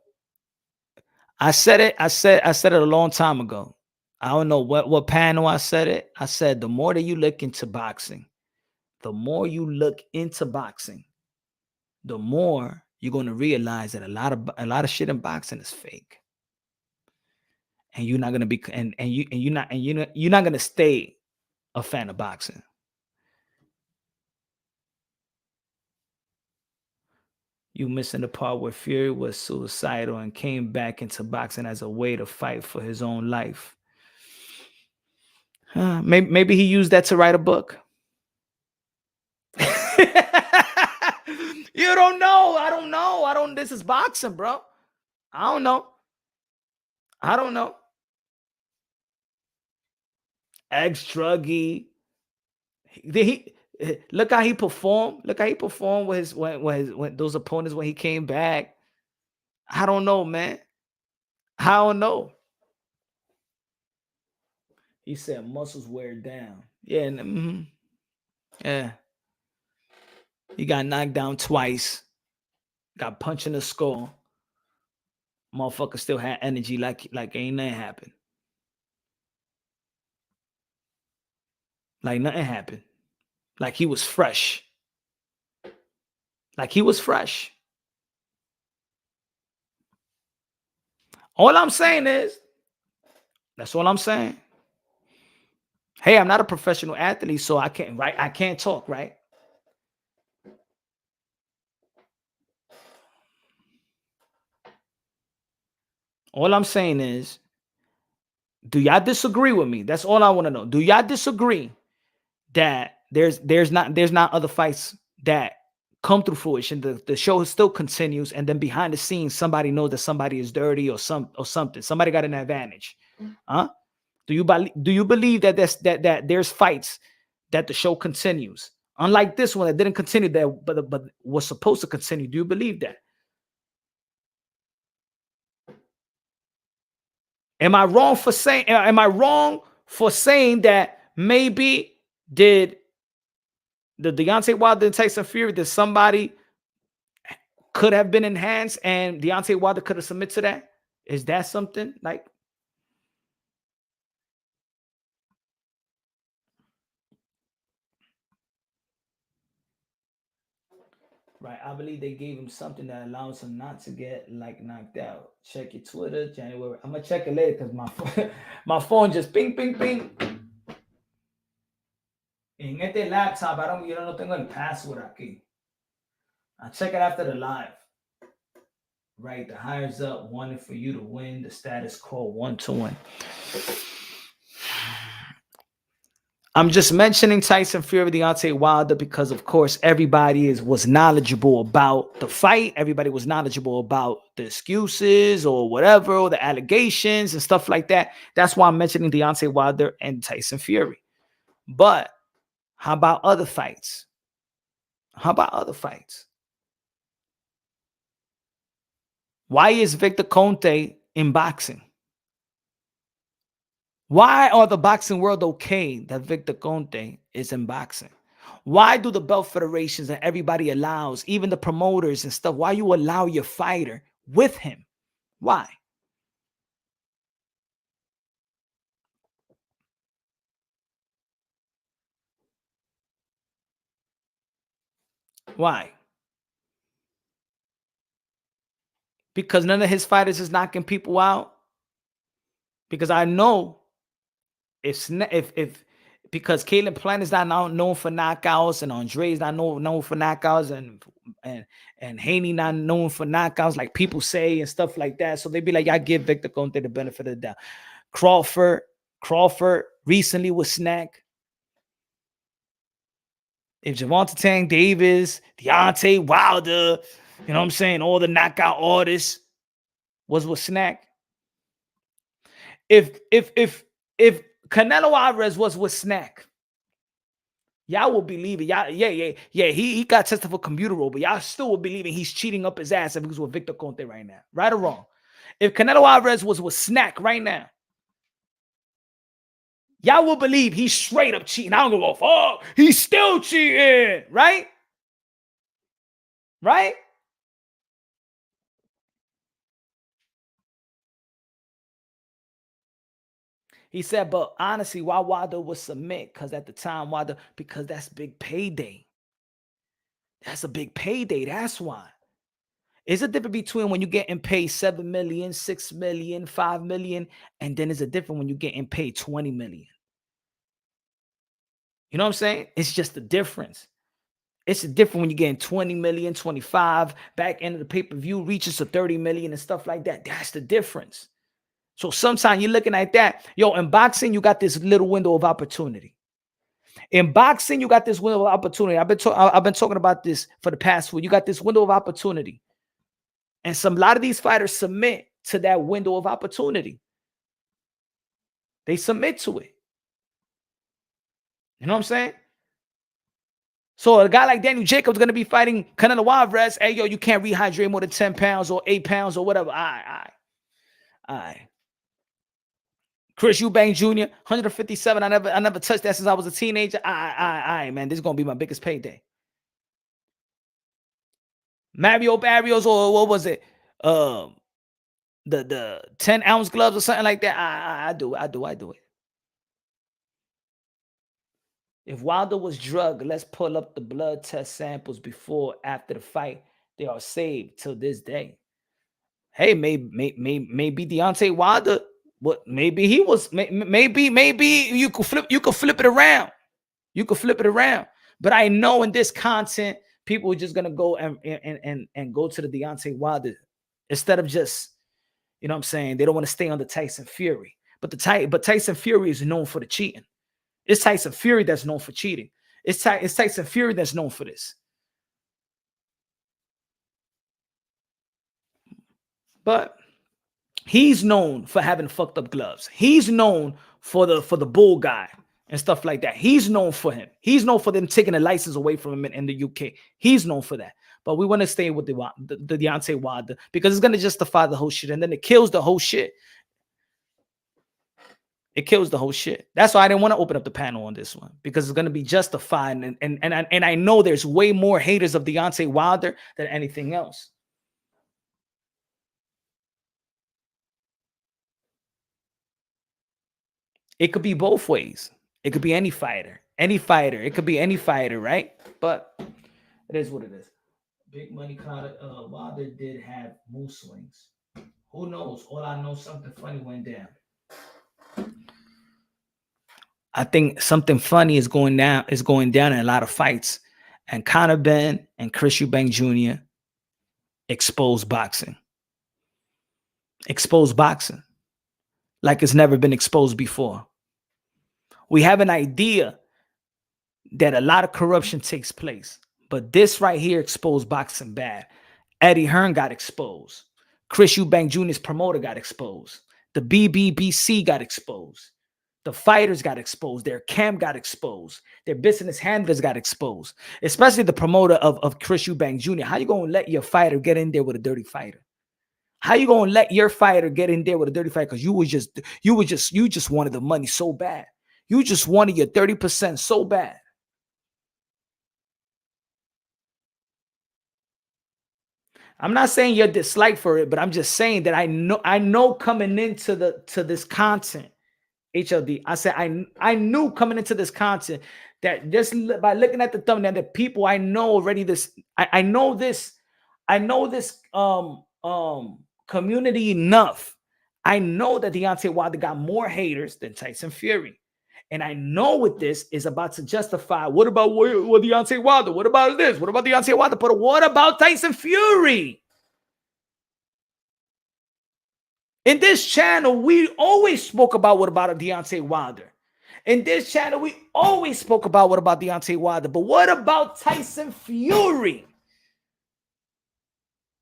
I said it a long time ago. I don't know what panel I said it. I said the more that you look into boxing, the more you're going to realize that a lot of shit in boxing is fake. And you're not going to be you're not going to stay a fan of boxing. You missing the part where Fury was suicidal and came back into boxing as a way to fight for his own life. Maybe he used that to write a book. You don't know. I don't know. This is boxing, bro. I don't know. Ex-druggy. Look how he performed. With when those opponents when he came back. I don't know, man. I don't know. He said muscles wear down. Yeah, yeah. He got knocked down twice. Got punched in the skull. Motherfucker still had energy like ain't nothing happened. Like nothing happened. Like he was fresh. All I'm saying is, that's all I'm saying. Hey, I'm not a professional athlete, so I can't talk, right? All I'm saying is, do y'all disagree with me? That's all I want to know. Do y'all disagree that there's not other fights that come through fruition? The show still continues, and then behind the scenes, somebody knows that somebody is dirty or something. Somebody got an advantage. Huh? Do you believe that there's fights that the show continues? Unlike this one that didn't continue but was supposed to continue. Do you believe that? Am I wrong for saying that maybe did the Deontay Wilder and Tyson Fury, that somebody could have been enhanced and Deontay Wilder could have submitted to that? Is that something like? Right. I believe they gave him something that allows him not to get like knocked out. Check your Twitter, January. I'm gonna check it later because my my phone just ping ping ping. En este laptop, yo no tengo el password aquí. I'll check it after the live. Right, the hires up wanted for you to win. The status quo 1-1. I'm just mentioning Tyson Fury, Deontay Wilder, because of course everybody was knowledgeable about the fight. Everybody was knowledgeable about the excuses or whatever, or the allegations and stuff like that. That's why I'm mentioning Deontay Wilder and Tyson Fury. But how about other fights? How about other fights? Why is Victor Conte in boxing? Why are the boxing world okay that Victor Conte is in boxing? Why do the belt federations and everybody allows, even the promoters and stuff, why you allow your fighter with him? Why? Why? Because none of his fighters is knocking people out? Because I know if because Caleb Plant is not known for knockouts, and Andre is not known for knockouts, and Haney not known for knockouts, like people say and stuff like that. So they be like, I give Victor Conte the benefit of the doubt. Crawford recently was snack. If Javante Tank Davis, Deontay Wilder, you know what I'm saying, all the knockout artists was snack. If Canelo Alvarez was with snack, y'all will believe it. Y'all, yeah. He got tested for computer role, but y'all still will believe he's cheating up his ass if he was with Victor Conte right now. Right or wrong? If Canelo Alvarez was with snack right now, y'all will believe he's straight up cheating. I don't go, oh, he's still cheating, right? Right? He said, but honestly, why Wilder would submit? Because at the time, because that's big payday. That's a big payday. That's why. It's a difference between when you're getting paid 7 million, 6 million, 5 million, and then it's a difference when you're getting paid 20 million. You know what I'm saying? It's just the difference. It's different when you're getting 20 million, 25, back end of the pay-per-view reaches to 30 million and stuff like that. That's the difference. So sometimes you're looking at that. Yo, in boxing, you got this little window of opportunity. In boxing, you got this window of opportunity. I've been talking about this for the past week. You got this window of opportunity. And a lot of these fighters submit to that window of opportunity. They submit to it. You know what I'm saying? So a guy like Daniel Jacobs going to be fighting Canelo Alvarez. Hey, yo, you can't rehydrate more than 10 pounds or 8 pounds or whatever. All right. Chris Eubank Jr., 157. I never touched that since I was a teenager. All right, man. This is going to be my biggest payday. Mario Barrios, or what was it? The 10-ounce gloves or something like that. I do it. If Wilder was drugged, let's pull up the blood test samples before, after the fight. They are saved till this day. Hey, maybe Deontay Wilder. What? Maybe he was. Maybe you could flip it around. You could flip it around. But I know in this content, people are just gonna go and go to the Deontay Wilder instead of just, you know what I'm saying, they don't want to stay on the Tyson Fury. But Tyson Fury is known for the cheating. It's Tyson Fury that's known for cheating. It's Tyson Fury that's known for this. But he's known for having fucked up gloves. He's known for the bull guy and stuff like that. He's known for him. He's known for them taking the license away from him in the UK. He's known for that. But we want to stay with the Deontay Wilder because it's going to justify the whole shit. And then it kills the whole shit. It kills the whole shit. That's why I didn't want to open up the panel on this one, because it's going to be justified. And I know there's way more haters of Deontay Wilder than anything else. It could be both ways. It could be any fighter. It could be any fighter, right? But it is what it is. Big money Conor Wilder did have mood swings. Who knows? All I know, something funny went down. I think something funny is going down in a lot of fights. And Conor Benn and Chris Eubank Jr. exposed boxing. Exposed boxing like it's never been exposed before. We have an idea that a lot of corruption takes place, but this right here exposed boxing bad. Eddie Hearn got exposed. Chris Eubank Jr.'s promoter got exposed. The BBBC got exposed. The fighters got exposed. Their camp got exposed. Their business handlers got exposed. Especially the promoter of Chris Eubank Jr. How you gonna let your fighter get in there with a dirty fighter? How you gonna let your fighter get in there with a dirty fighter? Because you just wanted the money so bad. You just wanted your 30% so bad. I'm not saying you're disliked for it, but I'm just saying that I know coming into this content, HLD. I said I knew coming into this content that just by looking at the thumbnail, the people I know already I know this community enough. I know that Deontay Wilder got more haters than Tyson Fury. And I know what this is about to justify. What about what Deontay Wilder? What about this? What about Deontay Wilder? But what about Tyson Fury? In this channel, we always spoke about what about Deontay Wilder. In this channel, we always spoke about what about Deontay Wilder. But what about Tyson Fury?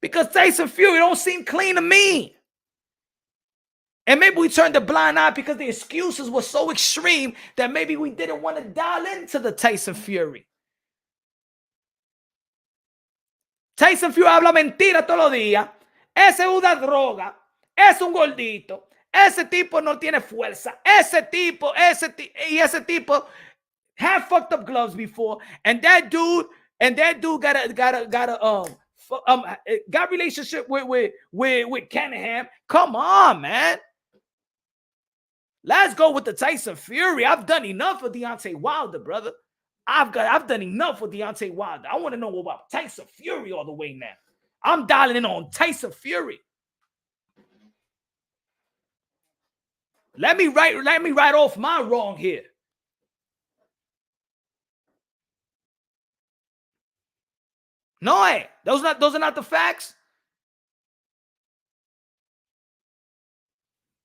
Because Tyson Fury don't seem clean to me. And maybe we turned a blind eye because the excuses were so extreme that maybe we didn't want to dial into the Tyson Fury. Tyson Fury habla mentira todos los días. Ese es una droga. Es un gordito. Ese tipo no tiene fuerza. Ese tipo had fucked up gloves before. And that dude got relationship with Cunningham. Come on, man. Let's go with the Tyson Fury. I've done enough for Deontay Wilder, brother. I've done enough for Deontay Wilder. I want to know about Tyson Fury all the way now. I'm dialing in on Tyson Fury. Let me write off my wrong here. No, those are not the facts.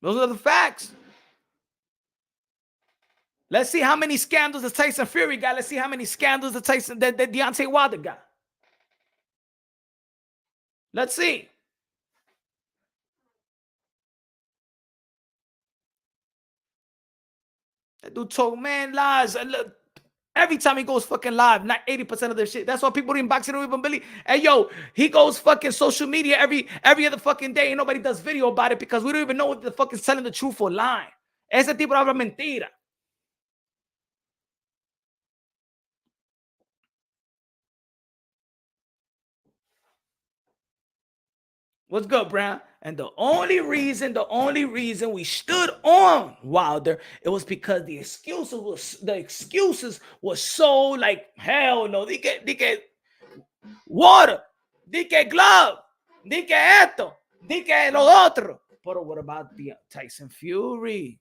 Those are the facts. Let's see how many scandals the Tyson Fury got. Let's see how many scandals that Deontay Wilder got. Let's see. That dude told man lies. Look, every time he goes fucking live, not 80% of their shit. That's why people in boxing don't even believe. Hey, yo, he goes fucking social media every other fucking day and nobody does video about it because we don't even know what the fuck is telling the truth or lying. Ese tipo habla mentira. What's good, Brown? And the only reason we stood on Wilder, it was because the excuses were so like, hell no, they get water, they get glove, they get esto, they get lo otro. But what about the Tyson Fury?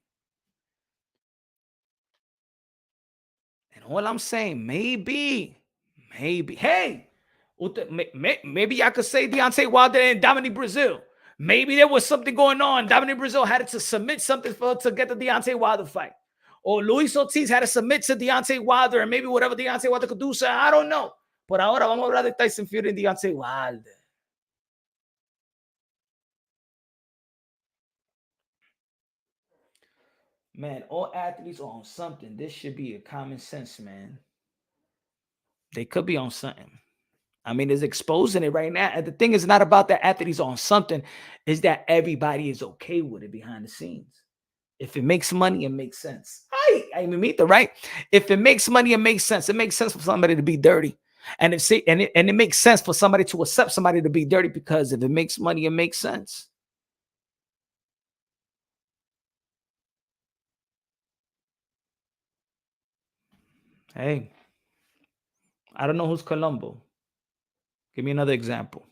And all I'm saying, maybe, hey, maybe I could say Deontay Wilder and Dominican Brazil. Maybe there was something going on. Dominican Brazil had to submit something to get the Deontay Wilder fight. Or Luis Ortiz had to submit to Deontay Wilder and maybe whatever Deontay Wilder could do. So I don't know. Por ahora vamos a hablar de Tyson Fury and Deontay Wilder. Man, all athletes are on something. This should be a common sense, man. They could be on something. I mean, it's exposing it right now. And the thing is not about that athletes on something, is that everybody is okay with it behind the scenes. If it makes money, it makes sense. I mean, meet the right. If it makes money, it makes sense. It makes sense for somebody to be dirty. And it makes sense for somebody to accept somebody to be dirty because if it makes money, it makes sense. Hey, I don't know who's Colombo. Give me another example.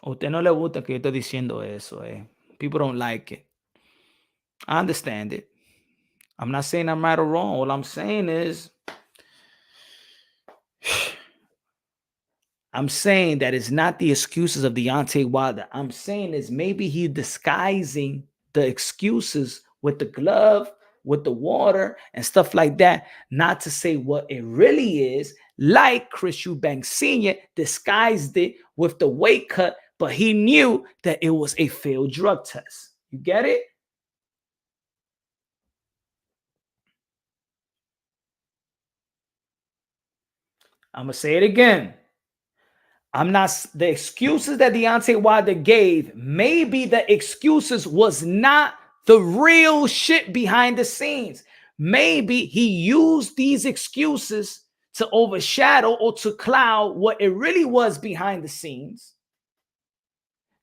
A usted no le gusta que yo esté diciendo eso, eh? People don't like it. I understand it. I'm not saying I'm right or wrong. All I'm saying is, I'm saying that it's not the excuses of Deontay Wilder. I'm saying is maybe he's disguising the excuses with the glove, with the water, and stuff like that, not to say what it really is, like Chris Eubank Sr. disguised it with the weight cut, but he knew that it was a failed drug test. You get it? I'm going to say it again. I'm not, the excuses that Deontay Wilder gave, maybe the excuses was not the real shit behind the scenes. Maybe he used these excuses to overshadow or to cloud what it really was behind the scenes.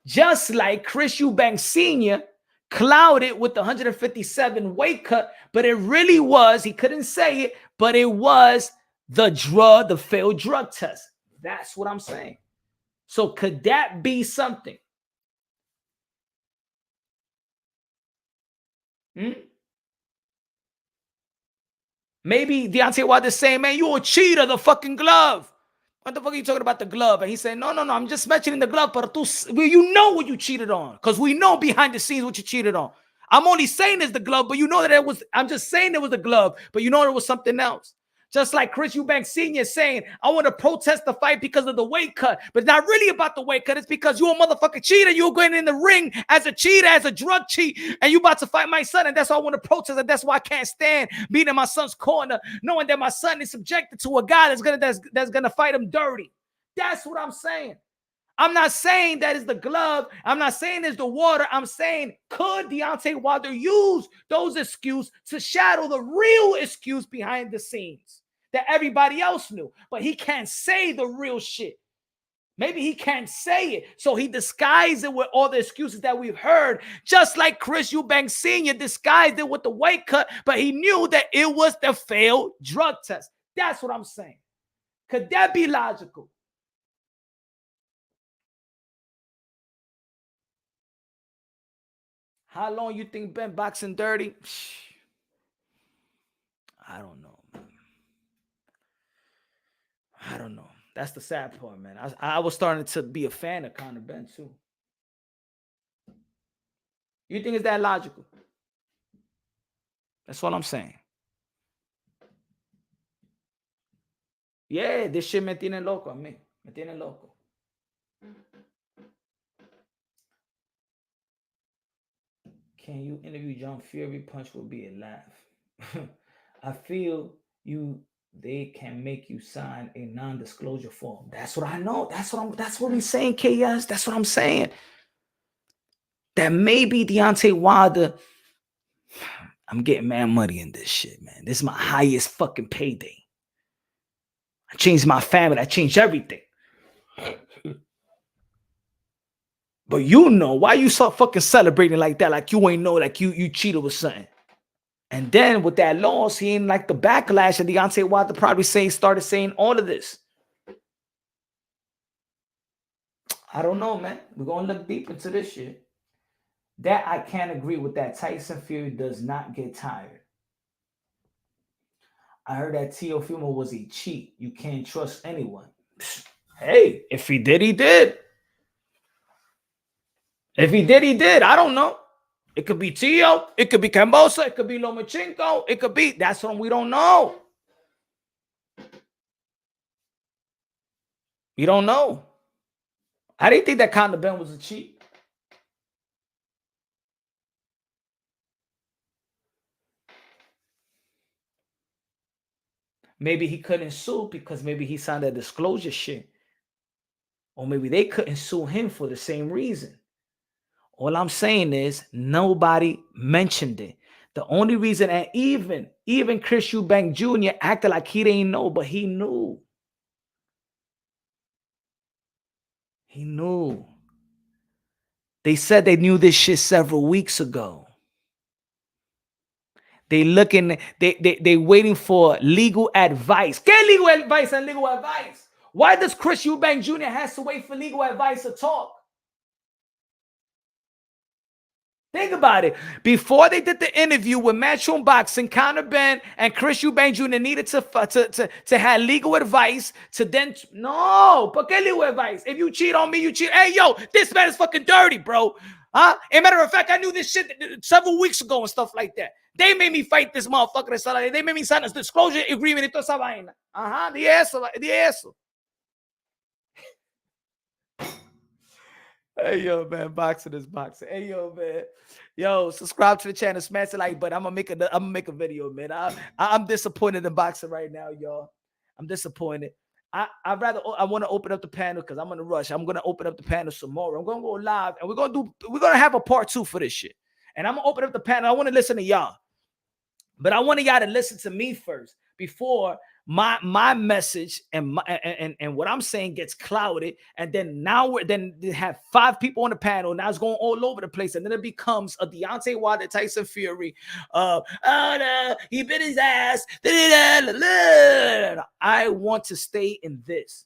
Just like Chris Eubank Sr. clouded with the 157 weight cut, but it really was, he couldn't say it, but it was the failed drug test. That's what I'm saying. So could that be something? Maybe Deontay Wilder saying, man, you a cheater, the fucking glove. What the fuck are you talking about the glove? And he said, no, I'm just mentioning the glove, but you know what you cheated on. Because we know behind the scenes what you cheated on. I'm only saying it's the glove, but you know that it was, I'm just saying it was the glove, but you know it was something else. Just like Chris Eubank Sr. saying, I want to protest the fight because of the weight cut. But it's not really about the weight cut. It's because you're a motherfucking cheater. You're going in the ring as a cheater, as a drug cheat, and you about to fight my son. And that's why I want to protest. And that's why I can't stand being in my son's corner, knowing that my son is subjected to a guy that's gonna fight him dirty. That's what I'm saying. I'm not saying that is the glove. I'm not saying it's the water. I'm saying, could Deontay Wilder use those excuses to shadow the real excuse behind the scenes that everybody else knew? But he can't say the real shit. Maybe he can't say it. So he disguised it with all the excuses that we've heard, just like Chris Eubank Sr. disguised it with the weight cut, but he knew that it was the failed drug test. That's what I'm saying. Could that be logical? How long you think Benn boxing dirty? I don't know, man. I don't know. That's the sad part, man. I was starting to be a fan of Conor Benn too. You think it's that logical? That's all I'm saying. Yeah, this shit me tiene loco a mí. Me tiene loco. Can you interview John Fury? Punch will be a laugh. I feel they can make you sign a non-disclosure form. That's what I know. That's what we're saying, KS. That's what I'm saying. That maybe Deontay Wilder, I'm getting mad money in this shit, man. This is my highest fucking payday. I changed my family. I changed everything. But you know, why you so fucking celebrating like that? Like you ain't know, like you cheated with something. And then with that loss, he ain't like the backlash, and Deontay Wilder probably started saying all of this. I don't know, man. We're gonna look deep into this shit. That I can't agree with that. Tyson Fury does not get tired. I heard that Teofimo was a cheat. You can't trust anyone. Hey, if he did, he did. If he did, he did. I don't know. It could be Teo. It could be Kambosos. It could be Lomachenko. It could be. That's what we don't know. We don't know. I didn't think that Conor Benn was a cheat. Maybe he couldn't sue because maybe he signed that disclosure shit. Or maybe they couldn't sue him for the same reason. All I'm saying is nobody mentioned it. The only reason, and even Chris Eubank Jr. acted like he didn't know, but he knew. He knew. They said they knew this shit several weeks ago. They looking, they waiting for legal advice. ¿Qué legal advice and legal advice? Why does Chris Eubank Jr. has to wait for legal advice to talk? Think about it. Before they did the interview with Matchroom Boxing, Conor Benn and Chris Eubank Jr. needed to have legal advice to then... No, ¿por qué legal advice? If you cheat on me, you cheat. Hey, yo, this man is fucking dirty, bro. Huh? As a matter of fact, I knew this shit several weeks ago and stuff like that. They made me fight this motherfucker. They made me sign a disclosure agreement y toda esa vaina. Ajá, di eso. Hey, yo, man, boxing is boxing. Hey, yo, man. Yo, subscribe to the channel, smash the like button. I'm gonna make a video, man. I'm disappointed in boxing right now, y'all. I'm disappointed. I want to open up the panel because I'm in a rush. I'm gonna open up the panel tomorrow. I'm gonna go live and we're gonna have a part 2 for this shit. And I'm gonna open up the panel. I want to listen to y'all, but I want y'all to listen to me first before my message and what I'm saying gets clouded, and then they have 5 people on the panel. Now it's going all over the place, and then it becomes a Deontay Wilder Tyson Fury. Oh no, he bit his ass. I want to stay in this.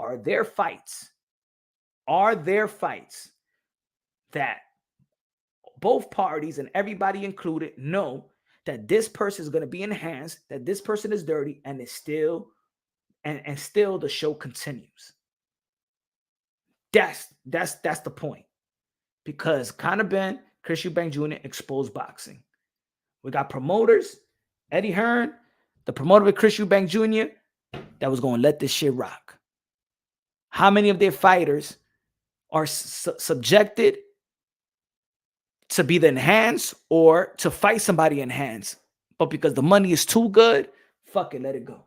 Are there fights that both parties and everybody included know that this person is going to be enhanced, that this person is dirty, and it's still the show continues? That's the point. Because Conor Benn, Chris Eubank Jr. exposed boxing. We got promoters, Eddie Hearn, the promoter with Chris Eubank Jr., that was going to let this shit rock. How many of their fighters are subjected to be the enhanced or to fight somebody enhanced, but because the money is too good, fuck it, let it go?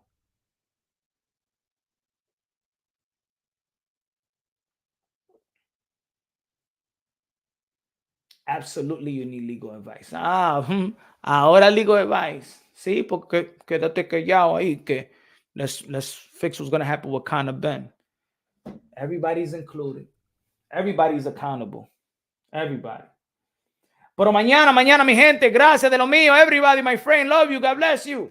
Absolutely, you need legal advice. Ahora legal advice. Sí, porque quédate callado ahí que let's fix what's going to happen with Conor Benn. Everybody's included. Everybody's accountable. Everybody. Pero mañana, mi gente, gracias de lo mío. Everybody, my friend, love you. God bless you.